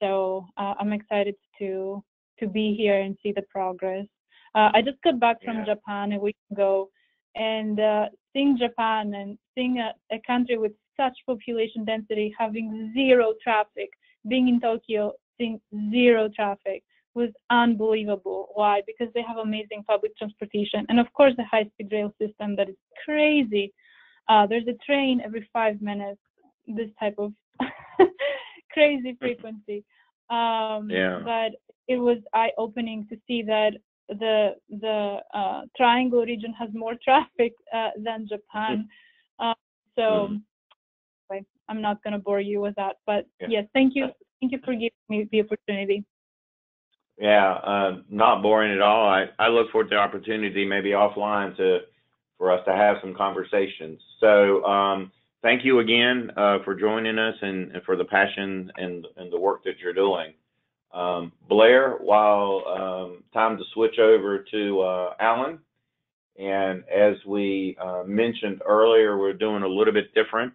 So I'm excited to be here and see the progress. I just got back from Japan a week ago, and seeing Japan and seeing a country with such population density having zero traffic, being in Tokyo, seeing zero traffic was unbelievable. Why? Because they have amazing public transportation, and of course the high-speed rail system that is crazy. There's a train every 5 minutes, this type of crazy frequency. But it was eye-opening to see that the Triangle region has more traffic than Japan. So I'm not going to bore you with that, but yes, thank you for giving me the opportunity. Yeah, not boring at all. I look forward to the opportunity, maybe offline, for us to have some conversations. So thank you again for joining us and for the passion and the work that you're doing. Blair, while time to switch over to Alan, and as we mentioned earlier, we're doing a little bit different.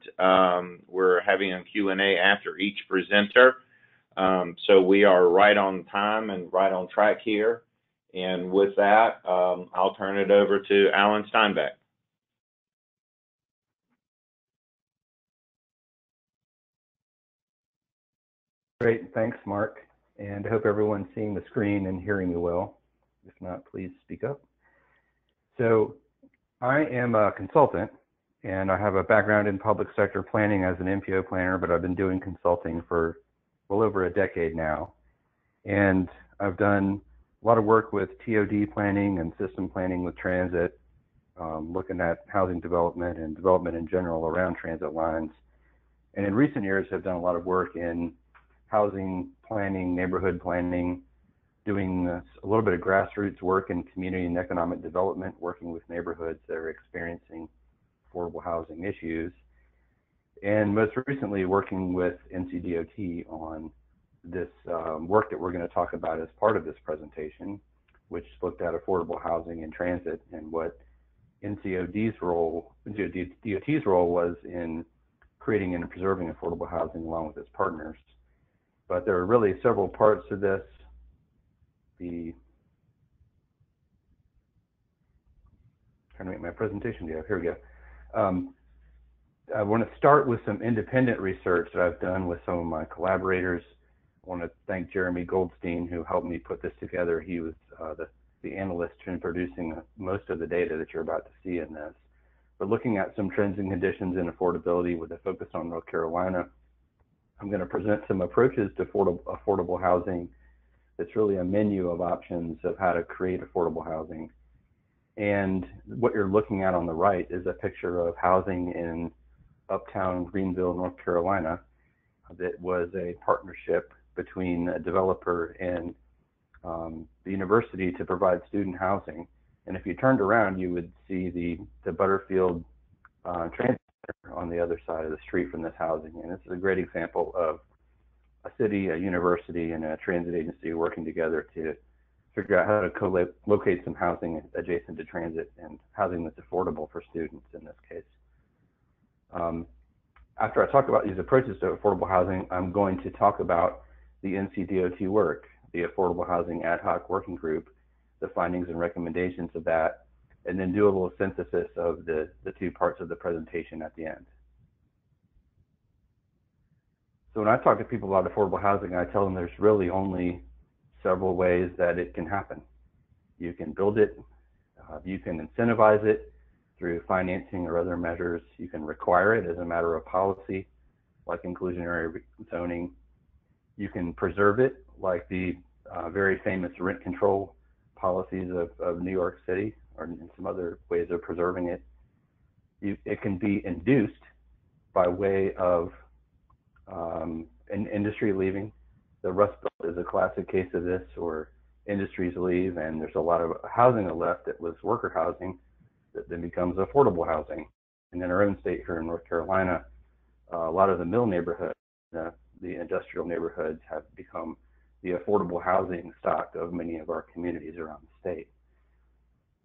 We're having a Q&A after each presenter. So we are right on time and right on track here. And with that, I'll turn it over to Alan Steinbeck. Great, thanks, Mark. And I hope everyone's seeing the screen and hearing me well. If not, please speak up. So I am a consultant, and I have a background in public sector planning as an MPO planner, but I've been doing consulting for well over a decade now. And I've done a lot of work with TOD planning and system planning with transit, looking at housing development and development in general around transit lines. and in recent years have done a lot of work in housing planning, neighborhood planning, doing a little bit of grassroots work in community and economic development, working with neighborhoods that are experiencing affordable housing issues, and most recently working with NCDOT on this work that we're going to talk about as part of this presentation, which looked at affordable housing and transit and what NCDOT's role was in creating and preserving affordable housing along with its partners. But there are really several parts to this. Trying to make my presentation go. Here we go. I want to start with some independent research that I've done with some of my collaborators. I want to thank Jeremy Goldstein, who helped me put this together. He was the analyst in producing most of the data that you're about to see in this. But looking at some trends and conditions in affordability with a focus on North Carolina, I'm going to present some approaches to affordable housing. It's really a menu of options of how to create affordable housing. And what you're looking at on the right is a picture of housing in uptown Greenville, North Carolina, that was a partnership between a developer and the university to provide student housing. And if you turned around, you would see the Butterfield Transit Center on the other side of the street from this housing. And this is a great example of a city, a university, and a transit agency working together to figure out how to co-locate some housing adjacent to transit and housing that's affordable for students in this case. After I talk about these approaches to affordable housing, I'm going to talk about the NCDOT work, the Affordable Housing Ad Hoc Working Group, the findings and recommendations of that, and then do a little synthesis of the two parts of the presentation at the end. So when I talk to people about affordable housing, I tell them there's really only several ways that it can happen. You can build it, you can incentivize it through financing or other measures. You can require it as a matter of policy, like inclusionary zoning. You can preserve it, like the very famous rent control policies of New York City, or in some other ways of preserving it. It can be induced by way of an industry leaving. The Rust Belt is a classic case of this, where industries leave and there's a lot of housing left that was worker housing that then becomes affordable housing. And in our own state here in North Carolina, a lot of the mill neighborhoods, the industrial neighborhoods have become the affordable housing stock of many of our communities around the state.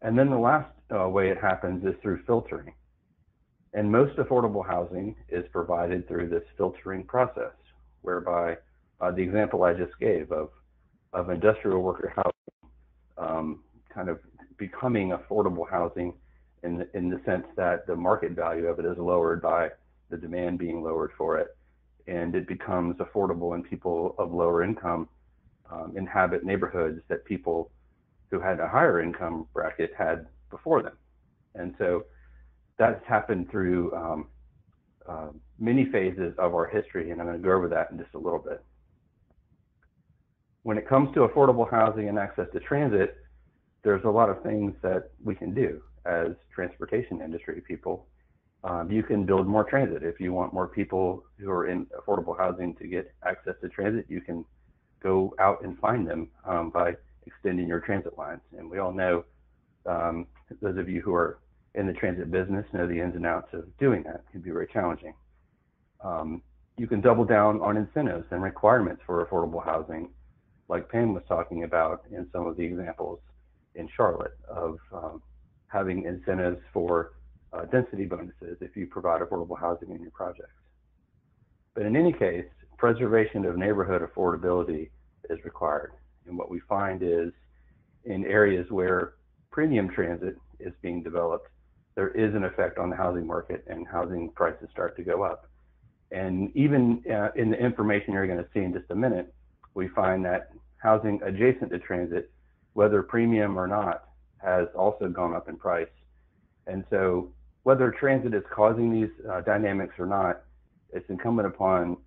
And then the last way it happens is through filtering. And most affordable housing is provided through this filtering process, whereby the example I just gave of industrial worker housing kind of becoming affordable housing in the sense that the market value of it is lowered by the demand being lowered for it, and it becomes affordable, and people of lower income inhabit neighborhoods that people who had a higher income bracket had before them. And so that's happened through many phases of our history, and I'm going to go over that in just a little bit. When it comes to affordable housing and access to transit, there's a lot of things that we can do as transportation industry people. You can build more transit. If you want more people who are in affordable housing to get access to transit, you can go out and find them by extending your transit lines. And we all know, those of you who are in the transit business know the ins and outs of doing that. It can be very challenging. You can double down on incentives and requirements for affordable housing, like Pam was talking about in some of the examples in Charlotte of having incentives for density bonuses if you provide affordable housing in your projects. But in any case, preservation of neighborhood affordability is required. And what we find is in areas where premium transit is being developed, there is an effect on the housing market and housing prices start to go up. And even in the information you're going to see in just a minute, we find that housing adjacent to transit, whether premium or not, has also gone up in price. And so whether transit is causing these dynamics or not, it's incumbent upon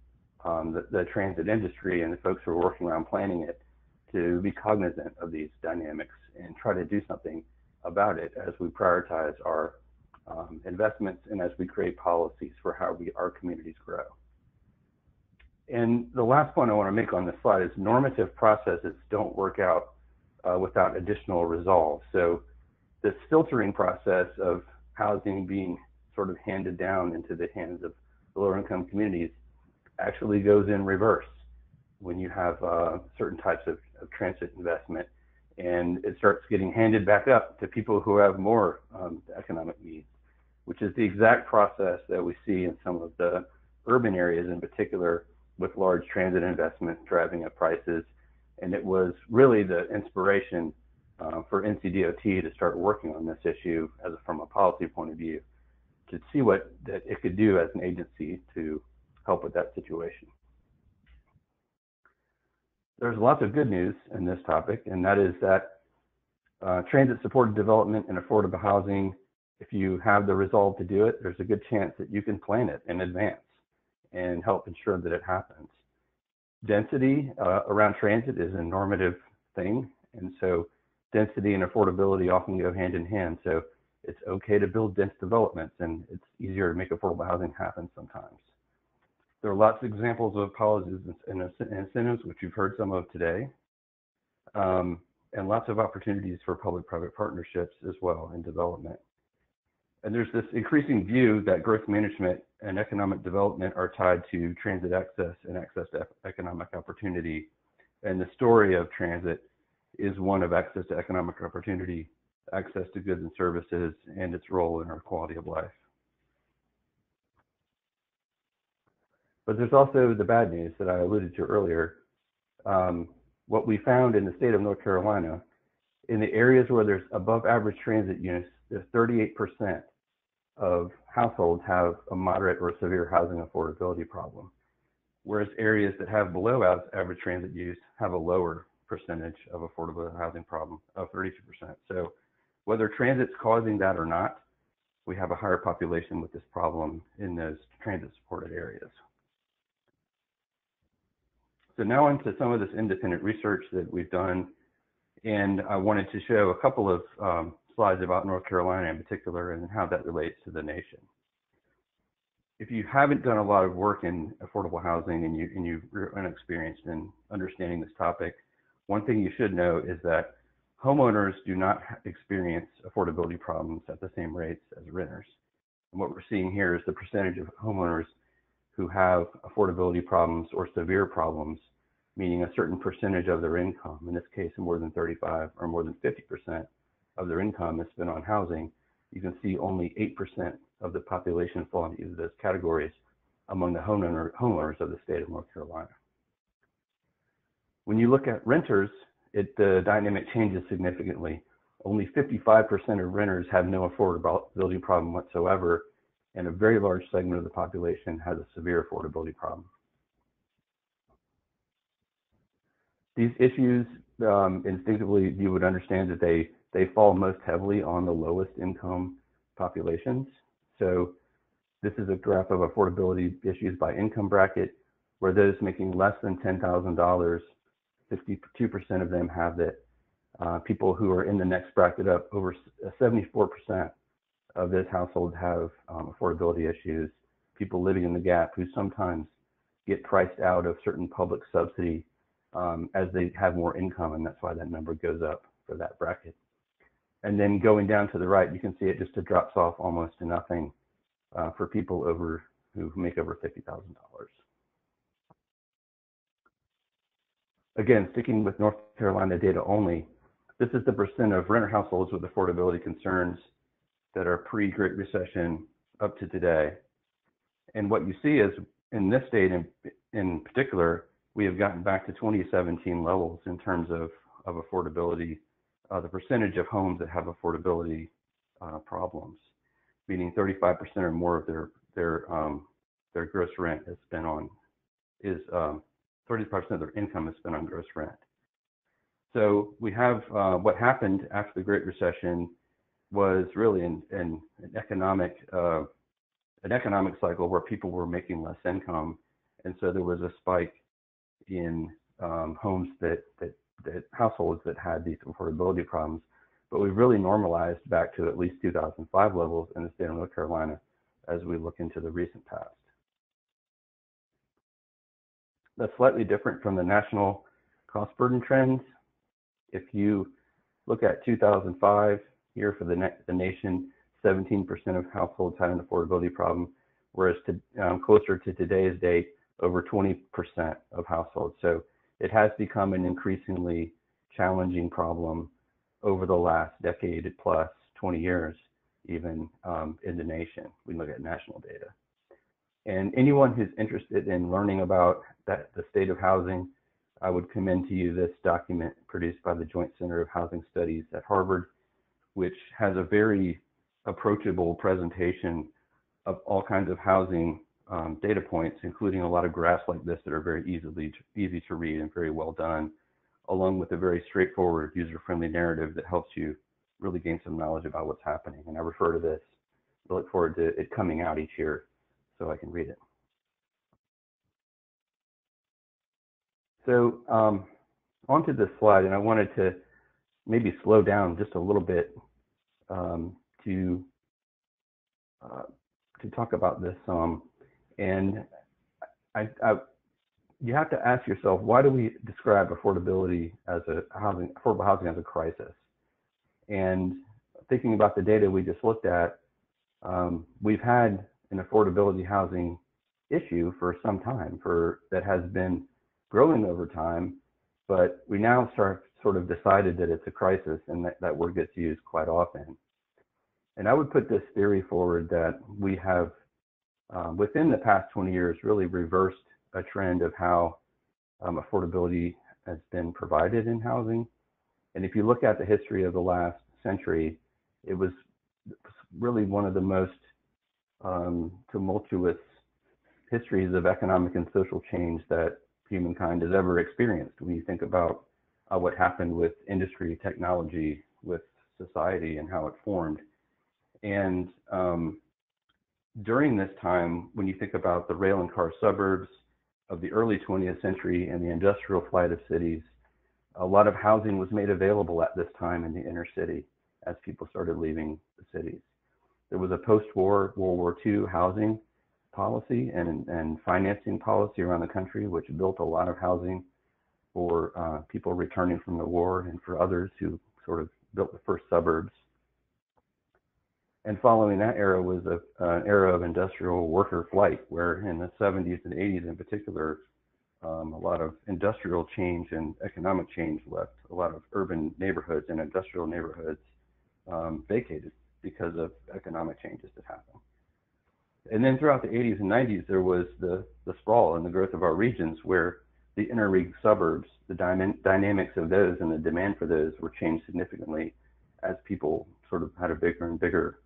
the transit industry and the folks who are working around planning it to be cognizant of these dynamics and try to do something about it as we prioritize our investments and as we create policies for how our communities grow. And the last point I want to make on this slide is normative processes don't work out without additional resolve. So this filtering process of housing being sort of handed down into the hands of the lower income communities actually goes in reverse when you have certain types of transit investment, and it starts getting handed back up to people who have more economic needs, which is the exact process that we see in some of the urban areas in particular, with large transit investment driving up prices. And it was really the inspiration for NCDOT to start working on this issue from a policy point of view, to see what that it could do as an agency to help with that situation. There's lots of good news in this topic, and that is that transit-supported development and affordable housing, if you have the resolve to do it, there's a good chance that you can plan it in advance and help ensure that it happens. Density around transit is a normative thing, and so density and affordability often go hand in hand. So it's okay to build dense developments, and it's easier to make affordable housing happen sometimes. There are lots of examples of policies and incentives, which you've heard some of today, and lots of opportunities for public-private partnerships as well in development. And there's this increasing view that growth management and economic development are tied to transit access and access to economic opportunity. And the story of transit is one of access to economic opportunity, access to goods and services, and its role in our quality of life. But there's also the bad news that I alluded to earlier. What we found in the state of North Carolina, in the areas where there's above average transit use, there's 38% of households have a moderate or severe housing affordability problem, whereas areas that have below average transit use have a lower percentage of affordable housing problem of 32%. So whether transit's causing that or not, we have a higher population with this problem in those transit supported areas. So now into some of this independent research that we've done, and I wanted to show a couple of slides about North Carolina in particular and how that relates to the nation. If you haven't done a lot of work in affordable housing and you're inexperienced in understanding this topic, one thing you should know is that homeowners do not experience affordability problems at the same rates as renters. And what we're seeing here is the percentage of homeowners who have affordability problems or severe problems, meaning a certain percentage of their income, in this case more than 35 or more than 50% of their income is spent on housing. You can see only 8% of the population fall into either of those categories among the homeowners of the state of North Carolina. When you look at renters, the dynamic changes significantly. Only 55% of renters have no affordability problem whatsoever, and a very large segment of the population has a severe affordability problem. These issues, instinctively, you would understand that they fall most heavily on the lowest income populations. So this is a graph of affordability issues by income bracket, where those making less than $10,000, 52% of them have it. People who are in the next bracket up, over 74% of this household have affordability issues. People living in the gap who sometimes get priced out of certain public subsidy as they have more income, and that's why that number goes up for that bracket. And then going down to the right, you can see it just drops off almost to nothing for people who make over $50,000. Again, sticking with North Carolina data only, this is the percent of renter households with affordability concerns that are pre-Great Recession up to today. And what you see is in this state in particular, we have gotten back to 2017 levels in terms of affordability, the percentage of homes that have affordability problems, meaning 35% or more of their gross rent is spent on, 35% of their income is spent on gross rent. So we have what happened after the Great Recession was really an economic cycle where people were making less income, and so there was a spike in homes that households that had these affordability problems. But we've really normalized back to at least 2005 levels in the state of North Carolina as we look into the recent past. That's slightly different from the national cost burden trends. If you look at 2005, here for the nation, 17% of households had an affordability problem, whereas closer to today's date, over 20% of households. So it has become an increasingly challenging problem over the last decade plus, 20 years, even in the nation. We look at national data. And anyone who's interested in learning about the state of housing, I would commend to you this document produced by the Joint Center of Housing Studies at Harvard, which has a very approachable presentation of all kinds of housing data points, including a lot of graphs like this that are very easy to read and very well done, along with a very straightforward, user-friendly narrative that helps you really gain some knowledge about what's happening. And I refer to this. I look forward to it coming out each year so I can read it. So onto this slide, and I wanted to maybe slow down just a little bit to talk about this. And you have to ask yourself, why do we describe affordability as affordable housing as a crisis? And thinking about the data we just looked at, we've had an affordability housing issue for some time that has been growing over time, but we now sort of decided that it's a crisis, and that word gets used quite often. And I would put this theory forward that we have, within the past 20 years, really reversed a trend of how affordability has been provided in housing. And if you look at the history of the last century, it was really one of the most tumultuous histories of economic and social change that humankind has ever experienced. When you think about what happened with industry, technology, with society, and how it formed. And during this time, when you think about the rail and car suburbs of the early 20th century and the industrial flight of cities, a lot of housing was made available at this time in the inner city as people started leaving the cities. There was a post-war, World War II housing policy and financing policy around the country, which built a lot of housing for people returning from the war and for others who sort of built the first suburbs. And following that era was an era of industrial worker flight, where in the 70s and 80s in particular, a lot of industrial change and economic change left a lot of urban neighborhoods and industrial neighborhoods vacated because of economic changes that happened. And then throughout the 80s and 90s, there was the sprawl and the growth of our regions, where the inner ring suburbs, the dynamics of those and the demand for those were changed significantly as people sort of had a bigger and bigger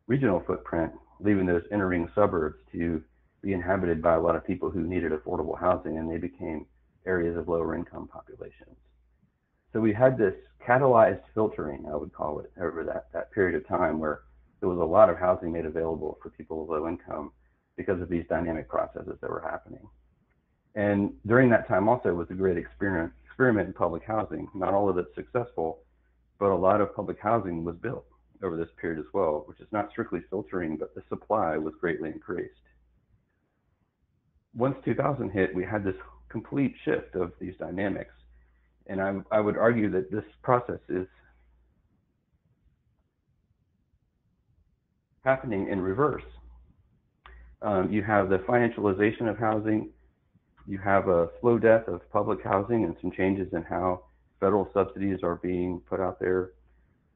regional footprint, leaving those inner ring suburbs to be inhabited by a lot of people who needed affordable housing, and they became areas of lower income populations. So we had this catalyzed filtering, I would call it, over that period of time, where there was a lot of housing made available for people of low income because of these dynamic processes that were happening. And during that time also was a great experiment in public housing. Not all of it successful, but a lot of public housing was built over this period as well, which is not strictly filtering, but the supply was greatly increased. Once 2000 hit, we had this complete shift of these dynamics. And I would argue that this process is happening in reverse. You have the financialization of housing. You have a slow death of public housing and some changes in how federal subsidies are being put out there.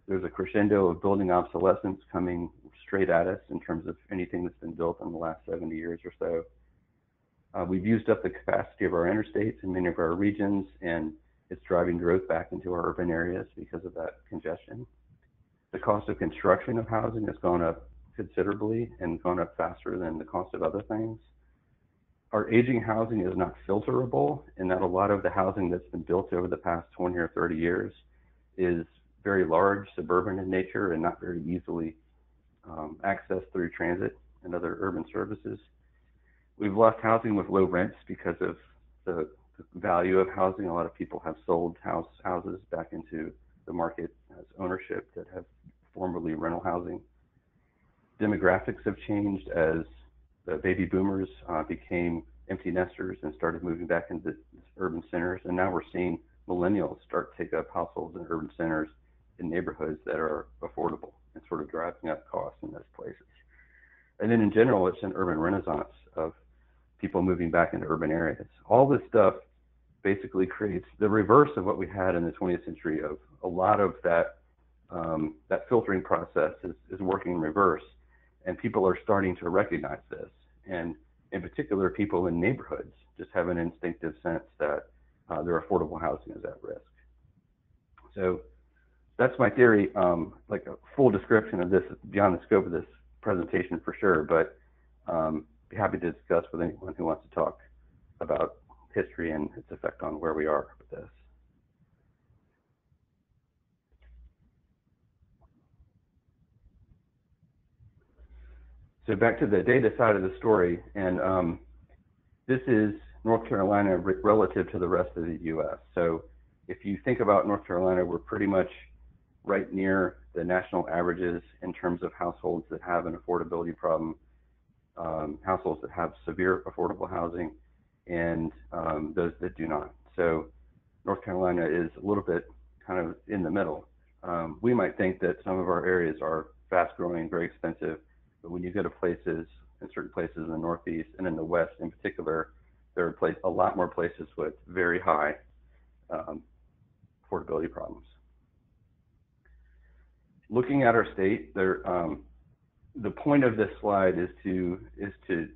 There's a crescendo of building obsolescence coming straight at us in terms of anything that's been built in the last 70 years or so. We've used up the capacity of our interstates in many of our regions, and it's driving growth back into our urban areas because of that congestion. The cost of construction of housing has gone up considerably and gone up faster than the cost of other things. Our aging housing is not filterable, in that a lot of the housing that's been built over the past 20 or 30 years is very large, suburban in nature, and not very easily accessed through transit and other urban services. We've lost housing with low rents because of the value of housing. A lot of people have sold houses back into the market as ownership that have formerly rental housing. Demographics have changed as the baby boomers became empty nesters and started moving back into urban centers. And now we're seeing millennials start to take up households in urban centers in neighborhoods that are affordable and sort of driving up costs in those places. And then in general, it's an urban renaissance of people moving back into urban areas. All this stuff basically creates the reverse of what we had in the 20th century of a lot of that filtering process is working in reverse, and people are starting to recognize this. And in particular, people in neighborhoods just have an instinctive sense that their affordable housing is at risk. So that's my theory, like a full description of this beyond the scope of this presentation for sure, but be happy to discuss with anyone who wants to talk about history and its effect on where we are with this. So back to the data side of the story, and this is North Carolina relative to the rest of the U.S. So if you think about North Carolina, we're pretty much right near the national averages in terms of households that have an affordability problem, households that have severe affordable housing, and those that do not. So North Carolina is a little bit kind of in the middle. We might think that some of our areas are fast growing, very expensive, but when you go to places, in certain places in the Northeast and in the West in particular, there are a lot more places with very high affordability problems. Looking at our state, the point of this slide is to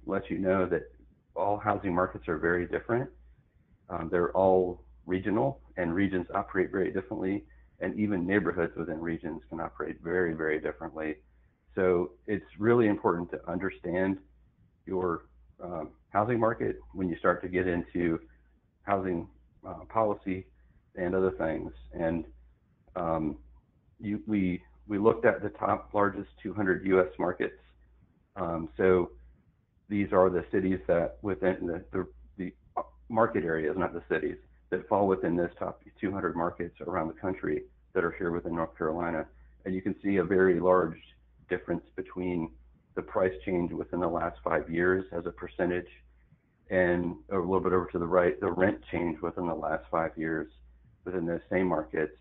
let you know that all housing markets are very different. They're all regional, and regions operate very differently, and even neighborhoods within regions can operate very, very differently. So it's really important to understand your housing market when you start to get into housing policy and other things. And we looked at the top largest 200 U.S. markets. So these are the cities that within the market areas, not the cities, that fall within this top 200 markets around the country that are here within North Carolina. And you can see a very large difference between the price change within the last 5 years as a percentage, and a little bit over to the right, the rent change within the last 5 years within those same markets.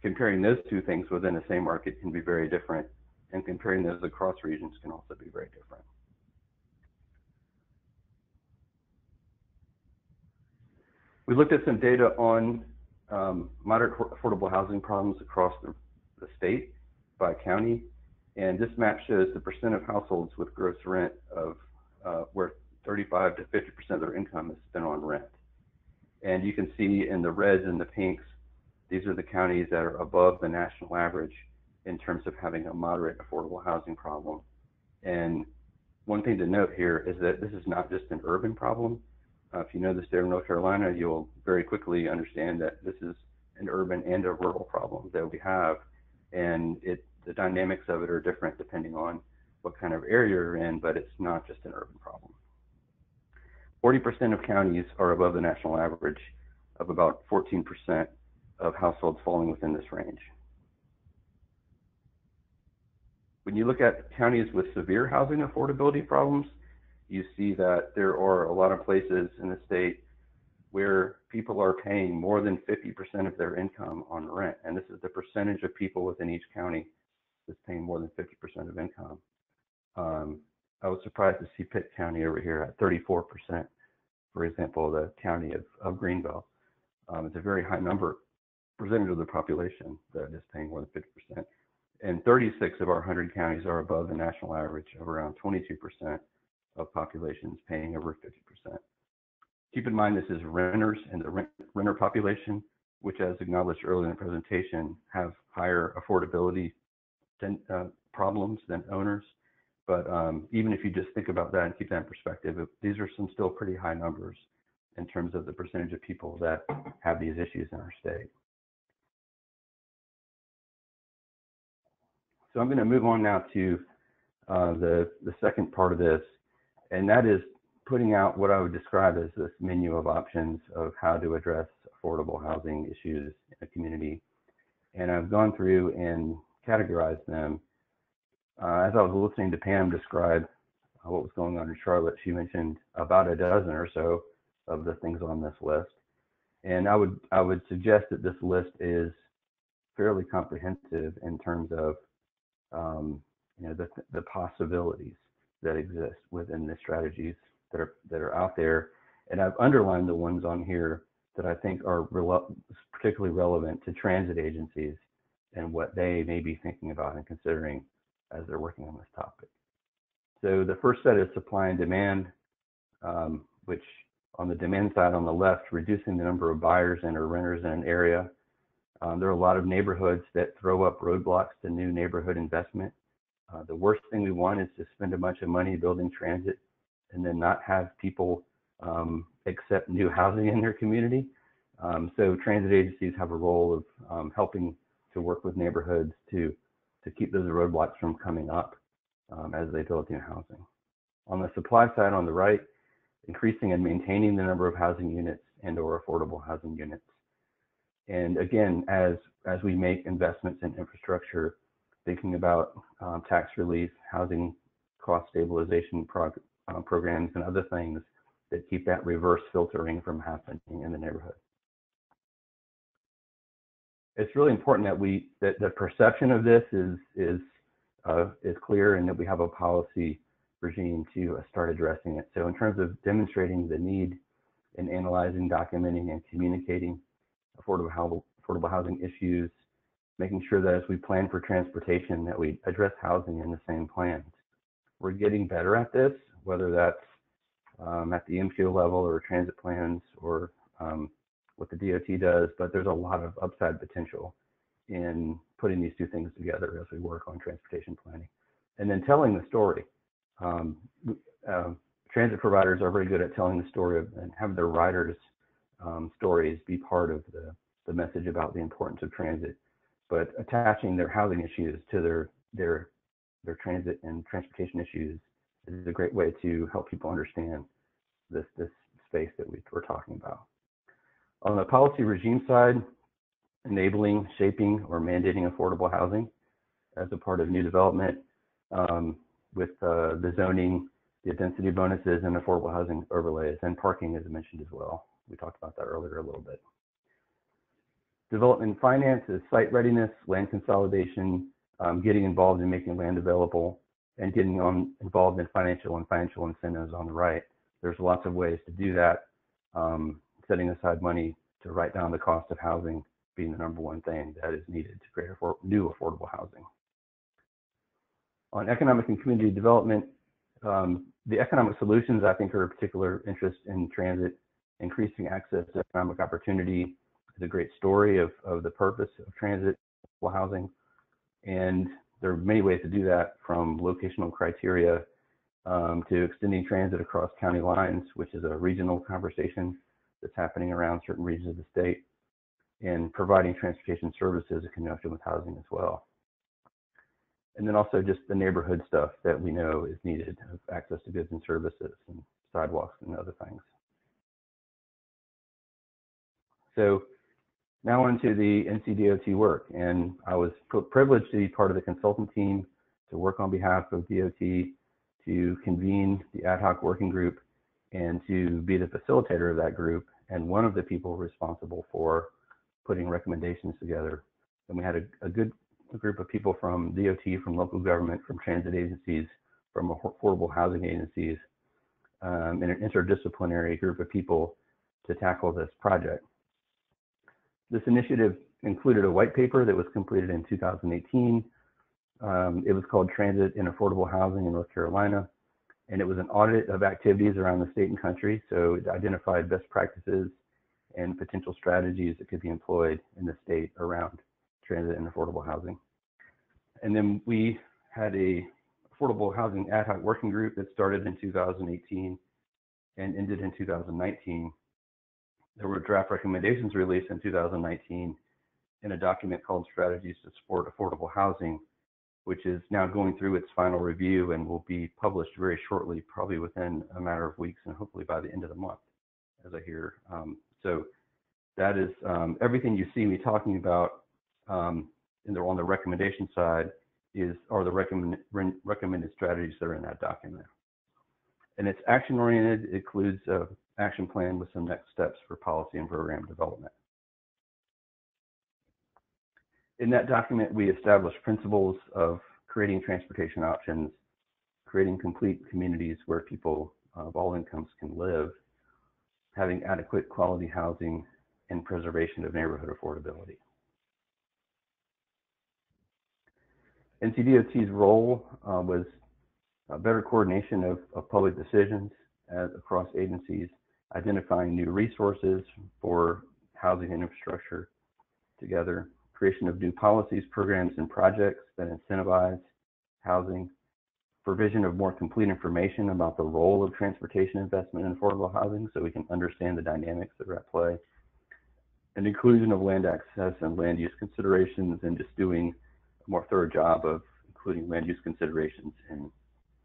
Comparing those two things within the same market can be very different, and comparing those across regions can also be very different. We looked at some data on moderate affordable housing problems across the state by county, and this map shows the percent of households with gross rent of where 35 to 50% of their income is spent on rent. And you can see in the reds and the pinks, these are the counties that are above the national average in terms of having a moderate affordable housing problem. And one thing to note here is that this is not just an urban problem. If you know the state of North Carolina, you'll very quickly understand that this is an urban and a rural problem that we have, and the dynamics of it are different depending on what kind of area you're in, but it's not just an urban problem. 40% of counties are above the national average of about 14% of households falling within this range. When you look at counties with severe housing affordability problems, you see that there are a lot of places in the state where people are paying more than 50% of their income on rent. And this is the percentage of people within each county that's paying more than 50% of income. I was surprised to see Pitt County over here at 34%, for example, the county of Greenville. It's a very high number, percentage of the population that is paying more than 50%. And 36 of our 100 counties are above the national average of around 22% of populations paying over 50%. Keep in mind this is renters, and the renter population, which as acknowledged earlier in the presentation, have higher affordability problems than owners. But even if you just think about that and keep that in perspective, these are some still pretty high numbers in terms of the percentage of people that have these issues in our state. So I'm going to move on now to the second part of this, and that is putting out what I would describe as this menu of options of how to address affordable housing issues in a community. And I've gone through and categorized them. As I was listening to Pam describe what was going on in Charlotte, she mentioned about a dozen or so of the things on this list. And I would suggest that this list is fairly comprehensive in terms of the possibilities that exist within the strategies that are out there. And I've underlined the ones on here that I think are particularly relevant to transit agencies and what they may be thinking about and considering as they're working on this topic. So the first set is supply and demand, which on the demand side on the left, reducing the number of buyers and or renters in an area. There are a lot of neighborhoods that throw up roadblocks to new neighborhood investment. The worst thing we want is to spend a bunch of money building transit and then not have people accept new housing in their community. So transit agencies have a role of helping to work with neighborhoods to keep those roadblocks from coming up as they build new housing. On the supply side on the right, increasing and maintaining the number of housing units and or affordable housing units. And again, as we make investments in infrastructure, thinking about tax relief, housing cost stabilization programs, and other things that keep that reverse filtering from happening in the neighborhood. It's really important that the perception of this is clear and that we have a policy regime to start addressing it. So in terms of demonstrating the need in analyzing, documenting, and communicating affordable housing issues, making sure that as we plan for transportation that we address housing in the same plans. We're getting better at this, whether that's at the MPO level or transit plans or what the DOT does, but there's a lot of upside potential in putting these two things together as we work on transportation planning. And then telling the story. Transit providers are very good at telling the story and have their riders' stories be part of the message about the importance of transit, but attaching their housing issues to their transit and transportation issues is a great way to help people understand this space that we're talking about. On the policy regime side, enabling, shaping, or mandating affordable housing as a part of new development with the zoning, the density bonuses, and affordable housing overlays, and parking as mentioned as well. We talked about that earlier a little bit. Development finance is site readiness, land consolidation, getting involved in making land available, and getting involved in financial incentives on the right. There's lots of ways to do that. Setting aside money to write down the cost of housing being the number one thing that is needed to create new affordable housing. On economic and community development, the economic solutions I think are of particular interest in transit. Increasing access to economic opportunity is a great story of the purpose of transit housing. And there are many ways to do that, from locational criteria to extending transit across county lines, which is a regional conversation that's happening around certain regions of the state, and providing transportation services in conjunction with housing as well. And then also just the neighborhood stuff that we know is needed, of access to goods and services and sidewalks and other things. So now onto the NCDOT work, and I was privileged to be part of the consultant team to work on behalf of DOT, to convene the ad hoc working group, and to be the facilitator of that group, and one of the people responsible for putting recommendations together. And we had a good group of people from DOT, from local government, from transit agencies, from affordable housing agencies, and an interdisciplinary group of people to tackle this project. This initiative included a white paper that was completed in 2018. It was called Transit and Affordable Housing in North Carolina, and it was an audit of activities around the state and country. So it identified best practices and potential strategies that could be employed in the state around transit and affordable housing. And then we had a affordable housing ad hoc working group that started in 2018 and ended in 2019. There were draft recommendations released in 2019 in a document called Strategies to Support Affordable Housing, which is now going through its final review and will be published very shortly, probably within a matter of weeks and hopefully by the end of the month, as I hear. So that is everything you see me talking about on the recommendation side are the recommended strategies that are in that document. And it's action-oriented. It includes an action plan with some next steps for policy and program development. In that document, we established principles of creating transportation options, creating complete communities where people of all incomes can live, having adequate quality housing, and preservation of neighborhood affordability. NCDOT's role was better coordination of public decisions across agencies, identifying new resources for housing and infrastructure together, creation of new policies, programs, and projects that incentivize housing, provision of more complete information about the role of transportation investment in affordable housing so we can understand the dynamics that are at play, and inclusion of land access and land use considerations, and just doing a more thorough job of including land use considerations in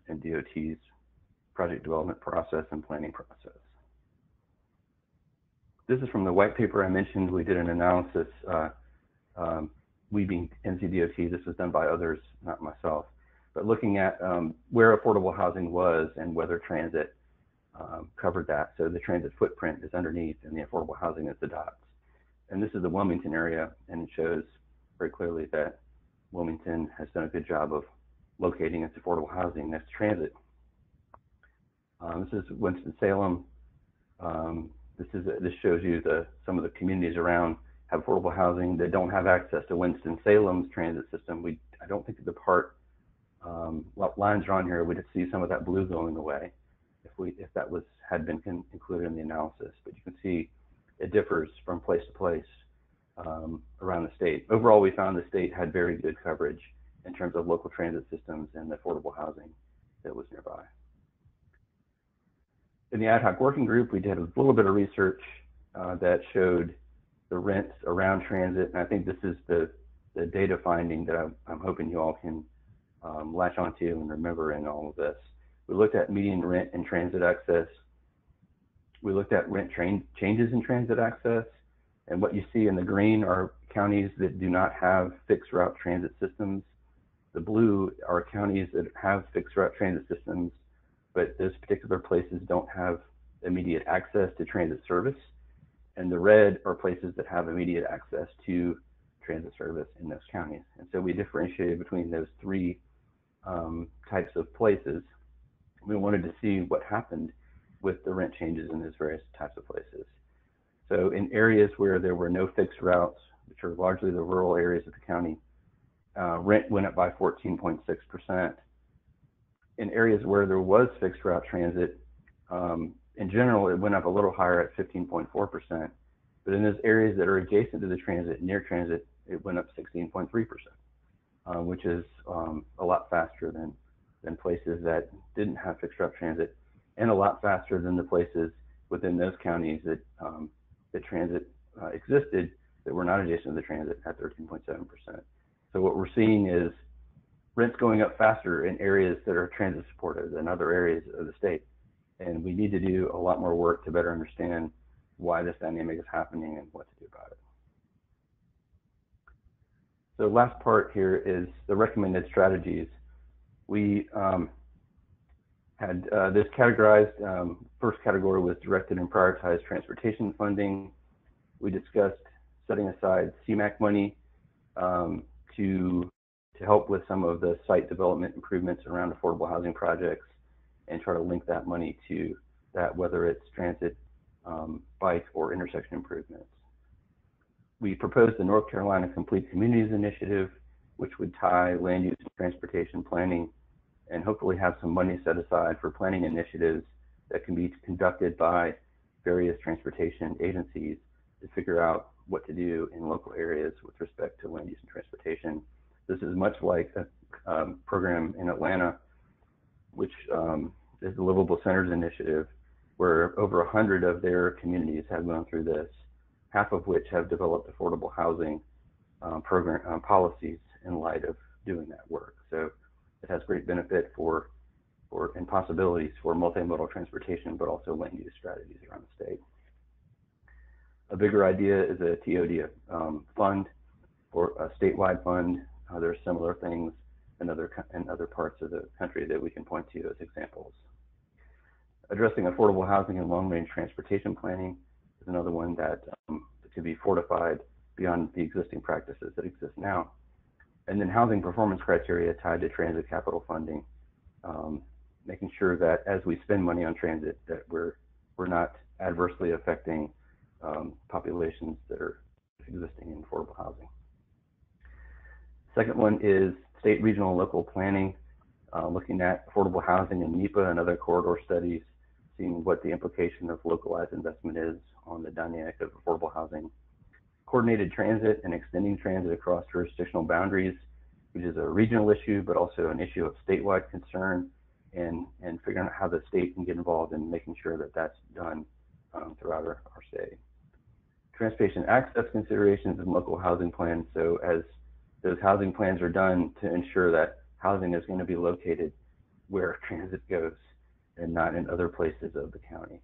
DOT's project development process and planning process. This is from the white paper I mentioned. We did an analysis, we being NCDOT, this was done by others, not myself, but looking at where affordable housing was and whether transit covered that. So the transit footprint is underneath and the affordable housing is the dots. And this is the Wilmington area, and it shows very clearly that Wilmington has done a good job of locating its affordable housing next to transit. This is Winston-Salem. This shows you some of the communities around have affordable housing that don't have access to Winston-Salem's transit system. I don't think the part lines are on here. We'd see some of that blue going away if that had been included in the analysis. But you can see it differs from place to place around the state. Overall, we found the state had very good coverage in terms of local transit systems and the affordable housing that was nearby. In the ad hoc working group, we did a little bit of research that showed the rents around transit, and I think this is the data finding that I'm hoping you all can latch onto and remember in all of this. We looked at median rent and transit access. We looked at rent changes in transit access, and what you see in the green are counties that do not have fixed route transit systems. The blue are counties that have fixed route transit systems, but those particular places don't have immediate access to transit service. And the red are places that have immediate access to transit service in those counties. And so we differentiated between those three types of places. We wanted to see what happened with the rent changes in those various types of places. So in areas where there were no fixed routes, which are largely the rural areas of the county, rent went up by 14.6%. In areas where there was fixed route transit, in general, it went up a little higher at 15.4%. But in those areas that are adjacent to the transit, near transit, it went up 16.3%, which is a lot faster than places that didn't have fixed route transit, and a lot faster than the places within those counties that that transit existed that were not adjacent to the transit at 13.7%. So what we're seeing is rents going up faster in areas that are transit supported than other areas of the state. And we need to do a lot more work to better understand why this dynamic is happening and what to do about it. So the last part here is the recommended strategies. We had this categorized. First category was directed and prioritized transportation funding. We discussed setting aside CMAQ money to help with some of the site development improvements around affordable housing projects, and try to link that money to that, whether it's transit, bike, or intersection improvements. We proposed the North Carolina Complete Communities Initiative, which would tie land use and transportation planning and hopefully have some money set aside for planning initiatives that can be conducted by various transportation agencies to figure out what to do in local areas with respect to land use and transportation. This is much like a program in Atlanta, which is the Livable Centers Initiative, where over 100 of their communities have gone through this, half of which have developed affordable housing program policies in light of doing that work. So it has great benefit and possibilities for multimodal transportation, but also land use strategies around the state. A bigger idea is a TOD fund, or a statewide fund. There are similar things in other parts of the country that we can point to as examples. Addressing affordable housing and long-range transportation planning is another one that could be fortified beyond the existing practices that exist now. And then housing performance criteria tied to transit capital funding, making sure that as we spend money on transit, that we're not adversely affecting populations that are existing in affordable housing. Second one is state, regional, and local planning, looking at affordable housing in NEPA and other corridor studies, seeing what the implication of localized investment is on the dynamic of affordable housing. Coordinated transit and extending transit across jurisdictional boundaries, which is a regional issue, but also an issue of statewide concern, and figuring out how the state can get involved in making sure that that's done throughout our state. Transportation access considerations and local housing plans. So as those housing plans are done, to ensure that housing is going to be located where transit goes and not in other places of the county.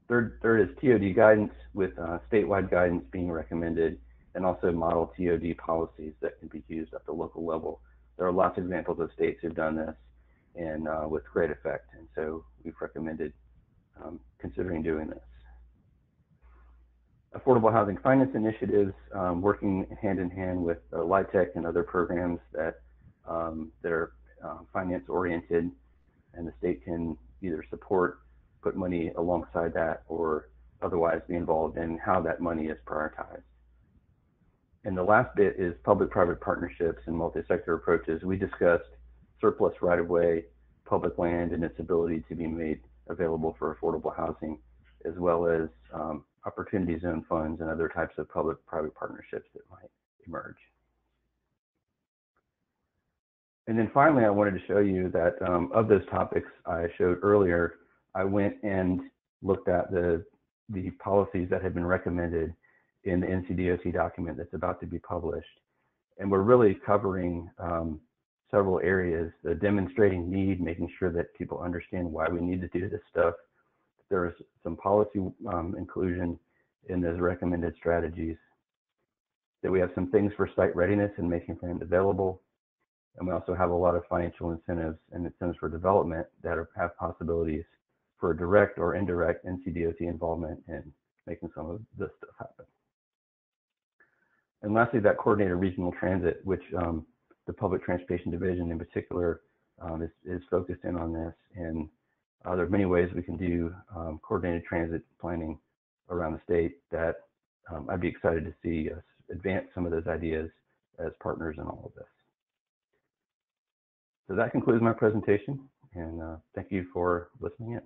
Third is TOD guidance, with statewide guidance being recommended, and also model TOD policies that can be used at the local level. There are lots of examples of states who've done this, and with great effect, and so we've recommended considering doing this. Affordable housing finance initiatives, working hand in hand with LIHTC and other programs that are finance oriented, and the state can either support, put money alongside that, or otherwise be involved in how that money is prioritized. And the last bit is public-private partnerships and multi-sector approaches. We discussed surplus right-of-way, public land, and its ability to be made available for affordable housing, as well as opportunity zone funds and other types of public-private partnerships that might emerge. And then finally, I wanted to show you that of those topics I showed earlier, I went and looked at the policies that have been recommended in the NCDOT document that's about to be published. And we're really covering several areas, the demonstrating need, making sure that people understand why we need to do this stuff. There's some policy inclusion in those recommended strategies, that we have some things for site readiness and making land available. And we also have a lot of financial incentives and incentives for development that have possibilities for direct or indirect NCDOT involvement in making some of this stuff happen. And lastly, that coordinated regional transit, which the Public Transportation Division in particular is focused in on this. And there are many ways we can do coordinated transit planning around the state that I'd be excited to see us advance some of those ideas as partners in all of this. So that concludes my presentation, and thank you for listening in.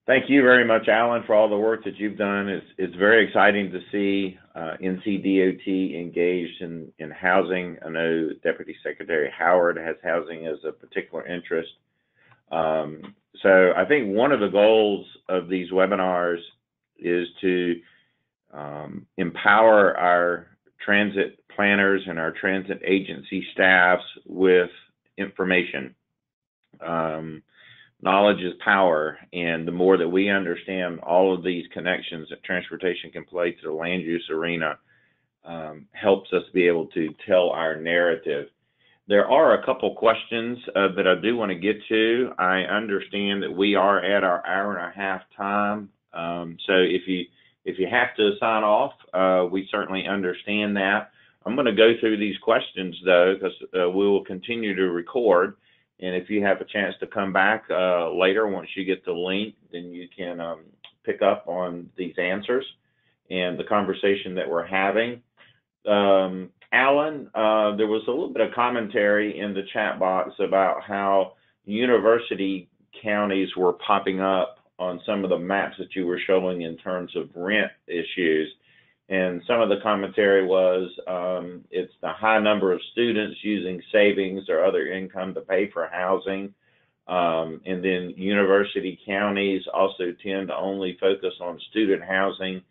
Thank you very much, Alan, for all the work that you've done. It's very exciting to see NCDOT engaged in housing. I know Deputy Secretary Howard has housing as a particular interest. So I think one of the goals of these webinars is to empower our transit planners and our transit agency staffs with information. Knowledge is power, and the more that we understand all of these connections that transportation can play to the land use arena, helps us be able to tell our narrative. There are a couple questions that I do want to get to. I understand that we are at our hour-and-a-half time, so if you have to sign off, we certainly understand that. I'm going to go through these questions, though, because we will continue to record. And if you have a chance to come back later, once you get the link, then you can pick up on these answers and the conversation that we're having. Alan, there was a little bit of commentary in the chat box about how university counties were popping up on some of the maps that you were showing in terms of rent issues. And some of the commentary was it's the high number of students using savings or other income to pay for housing. And then university counties also tend to only focus on student housing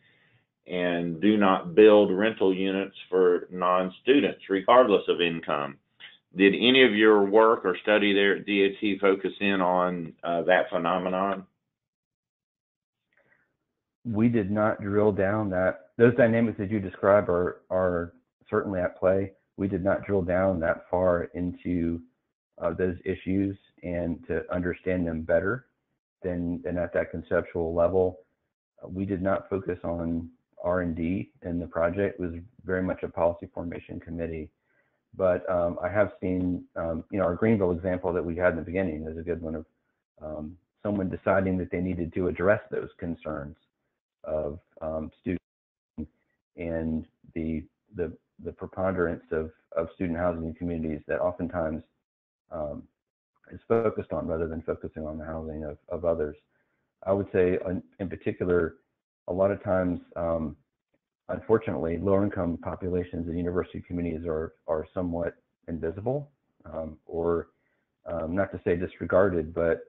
and do not build rental units for non-students, regardless of income. Did any of your work or study there at DOT focus in on that phenomenon? We did not drill down that. Those dynamics that you describe are certainly at play. We did not drill down that far into those issues and to understand them better than at that conceptual level. We did not focus on R&D in the project. It was very much a policy formation committee. But I have seen, our Greenville example that we had in the beginning is a good one of someone deciding that they needed to address those concerns of students and the preponderance of student housing in communities that oftentimes is focused on rather than focusing on the housing of others. I would say in particular, a lot of times, unfortunately, lower income populations in university communities are somewhat invisible or not to say disregarded, but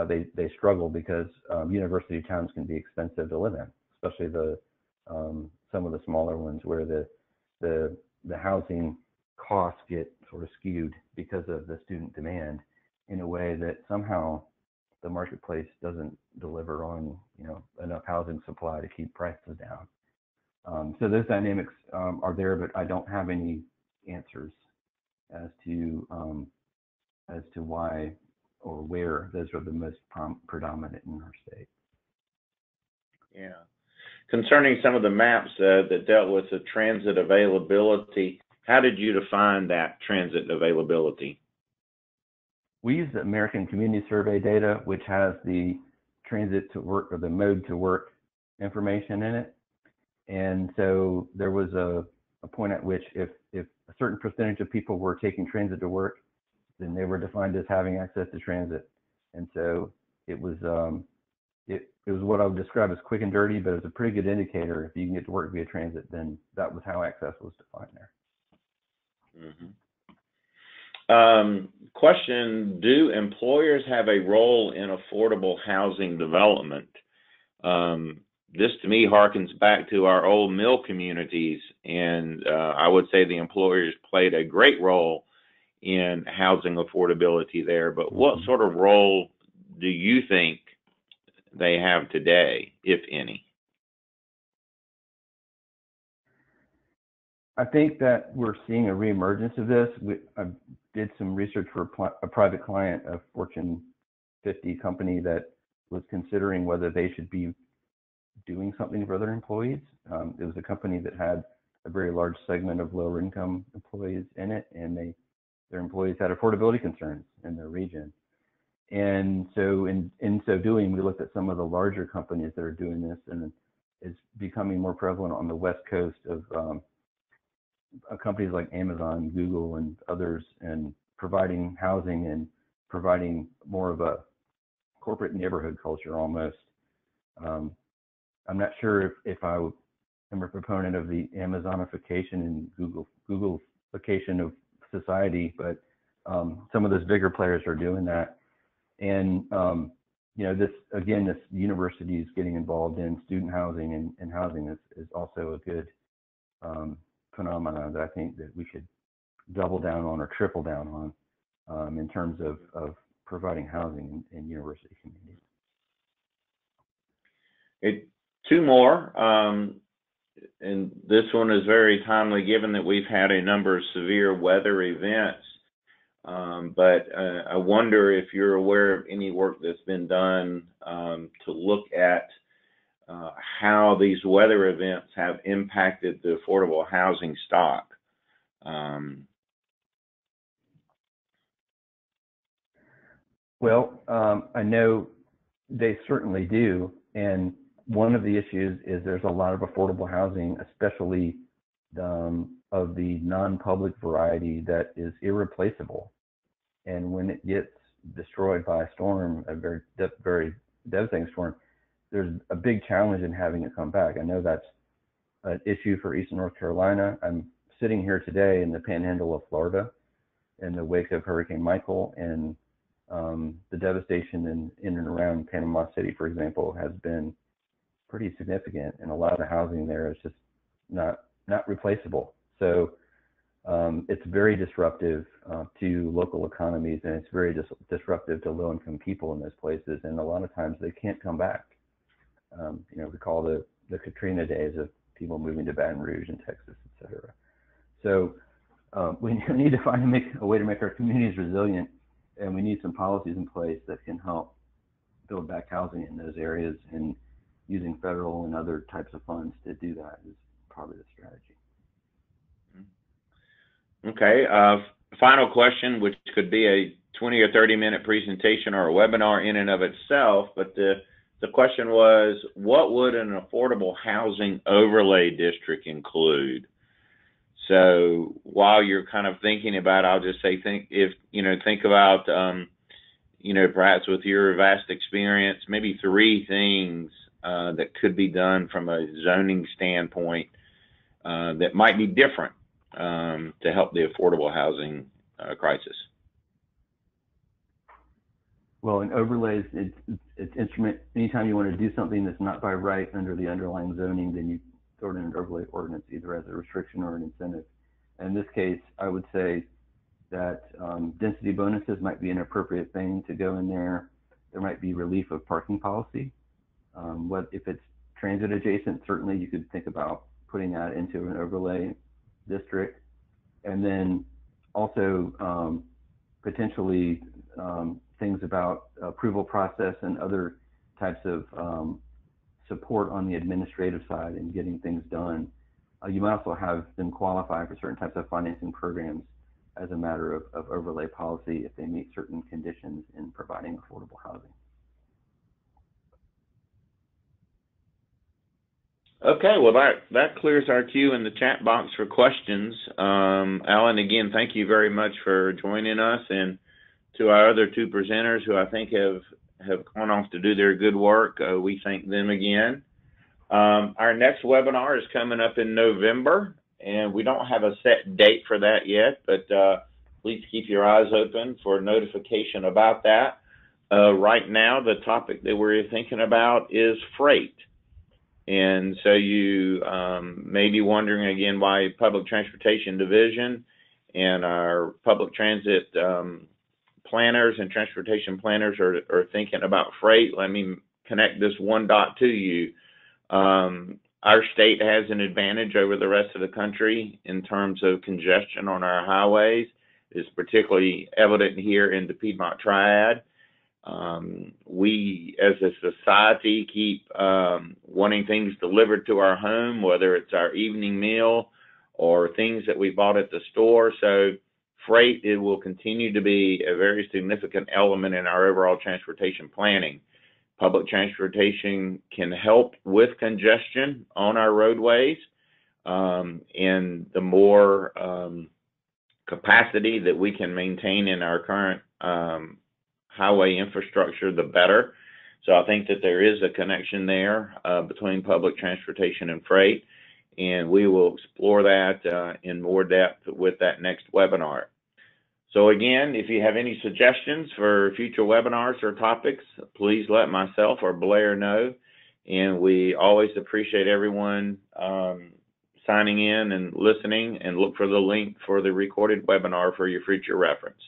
they struggle because university towns can be expensive to live in, especially some of the smaller ones where the housing costs get sort of skewed because of the student demand in a way that somehow the marketplace doesn't deliver on enough housing supply to keep prices down. So those dynamics are there, but I don't have any answers as to why or where those are the most predominant in our state. Yeah. Concerning some of the maps that dealt with the transit availability, how did you define that transit availability? We use the American Community Survey data, which has the transit to work or the mode to work information in it. And so there was a point at which if a certain percentage of people were taking transit to work, then they were defined as having access to transit. And so it was what I would describe as quick and dirty, but it was a pretty good indicator. If you can get to work via transit, then that was how access was defined there. Question, do employers have a role in affordable housing development? This to me harkens back to our old mill communities, and I would say the employers played a great role in housing affordability there, but what sort of role do you think they have today, if any? I think that we're seeing a reemergence of this. I did some research for a private client, a Fortune 50 company that was considering whether they should be doing something for their employees. It was a company that had a very large segment of lower income employees in it, and their employees had affordability concerns in their region. And so in so doing, we looked at some of the larger companies that are doing this, and it's becoming more prevalent on the West Coast of companies like Amazon, Google, and others, and providing housing and providing more of a corporate neighborhood culture almost. I'm not sure if I am a proponent of the Amazonification and Googleification of society, but some of those bigger players are doing that. And this universities getting involved in student housing and housing is also a good phenomenon that I think that we should double down on or triple down on in terms of providing housing in university communities. Two more, and this one is very timely given that we've had a number of severe weather events. But I wonder if you're aware of any work that's been done to look at how these weather events have impacted the affordable housing stock. Well, I know they certainly do. And one of the issues is there's a lot of affordable housing, especially of the non-public variety, that is irreplaceable. And when it gets destroyed by a storm, a very devastating storm, there's a big challenge in having it come back. I know that's an issue for Eastern North Carolina. I'm sitting here today in the panhandle of Florida in the wake of Hurricane Michael, and the devastation in and around Panama City, for example, has been pretty significant, and a lot of the housing there is just not replaceable. So it's very disruptive to local economies, and it's very disruptive to low-income people in those places, and a lot of times they can't come back. We call the Katrina days of people moving to Baton Rouge in Texas, et cetera. So we need to find a way to make our communities resilient and we need some policies in place that can help build back housing in those areas, and using federal and other types of funds to do that is probably the strategy. Okay, final question, which could be a 20 or 30-minute presentation or a webinar in and of itself, but the question was, what would an affordable housing overlay district include? So while you're kind of thinking about it, I'll just say, think about, perhaps with your vast experience, maybe 3 things that could be done from a zoning standpoint that might be different to help the affordable housing crisis. Well, in overlays, it's instrument. Anytime you want to do something that's not by right under the underlying zoning, then you throw it in an overlay ordinance, either as a restriction or an incentive. In this case, I would say that density bonuses might be an appropriate thing to go in there. There might be relief of parking policy. If it's transit adjacent, certainly you could think about putting that into an overlay district. And then also potentially things about approval process and other types of support on the administrative side and getting things done. You might also have them qualify for certain types of financing programs as a matter of overlay policy if they meet certain conditions in providing affordable housing. Okay, well, that clears our queue in the chat box for questions. Alan, again, thank you very much for joining us, and to our other 2 presenters who I think have gone off to do their good work, we thank them again. Our next webinar is coming up in November, and we don't have a set date for that yet, but please keep your eyes open for notification about that. Right now, the topic that we're thinking about is freight. And so you may be wondering again why Public Transportation Division and our public transit planners and transportation planners are thinking about freight. Let me connect this one dot to you. Our state has an advantage over the rest of the country in terms of congestion on our highways. It's particularly evident here in the Piedmont Triad. We as a society keep wanting things delivered to our home, whether it's our evening meal or things that we bought at the store. So freight, it will continue to be a very significant element in our overall transportation planning. Public transportation can help with congestion on our roadways, and the more capacity that we can maintain in our current highway infrastructure, the better. So I think that there is a connection there between public transportation and freight, and we will explore that in more depth with that next webinar. So again, if you have any suggestions for future webinars or topics, please let myself or Blair know, and we always appreciate everyone signing in and listening, and look for the link for the recorded webinar for your future reference.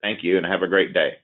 Thank you, and have a great day.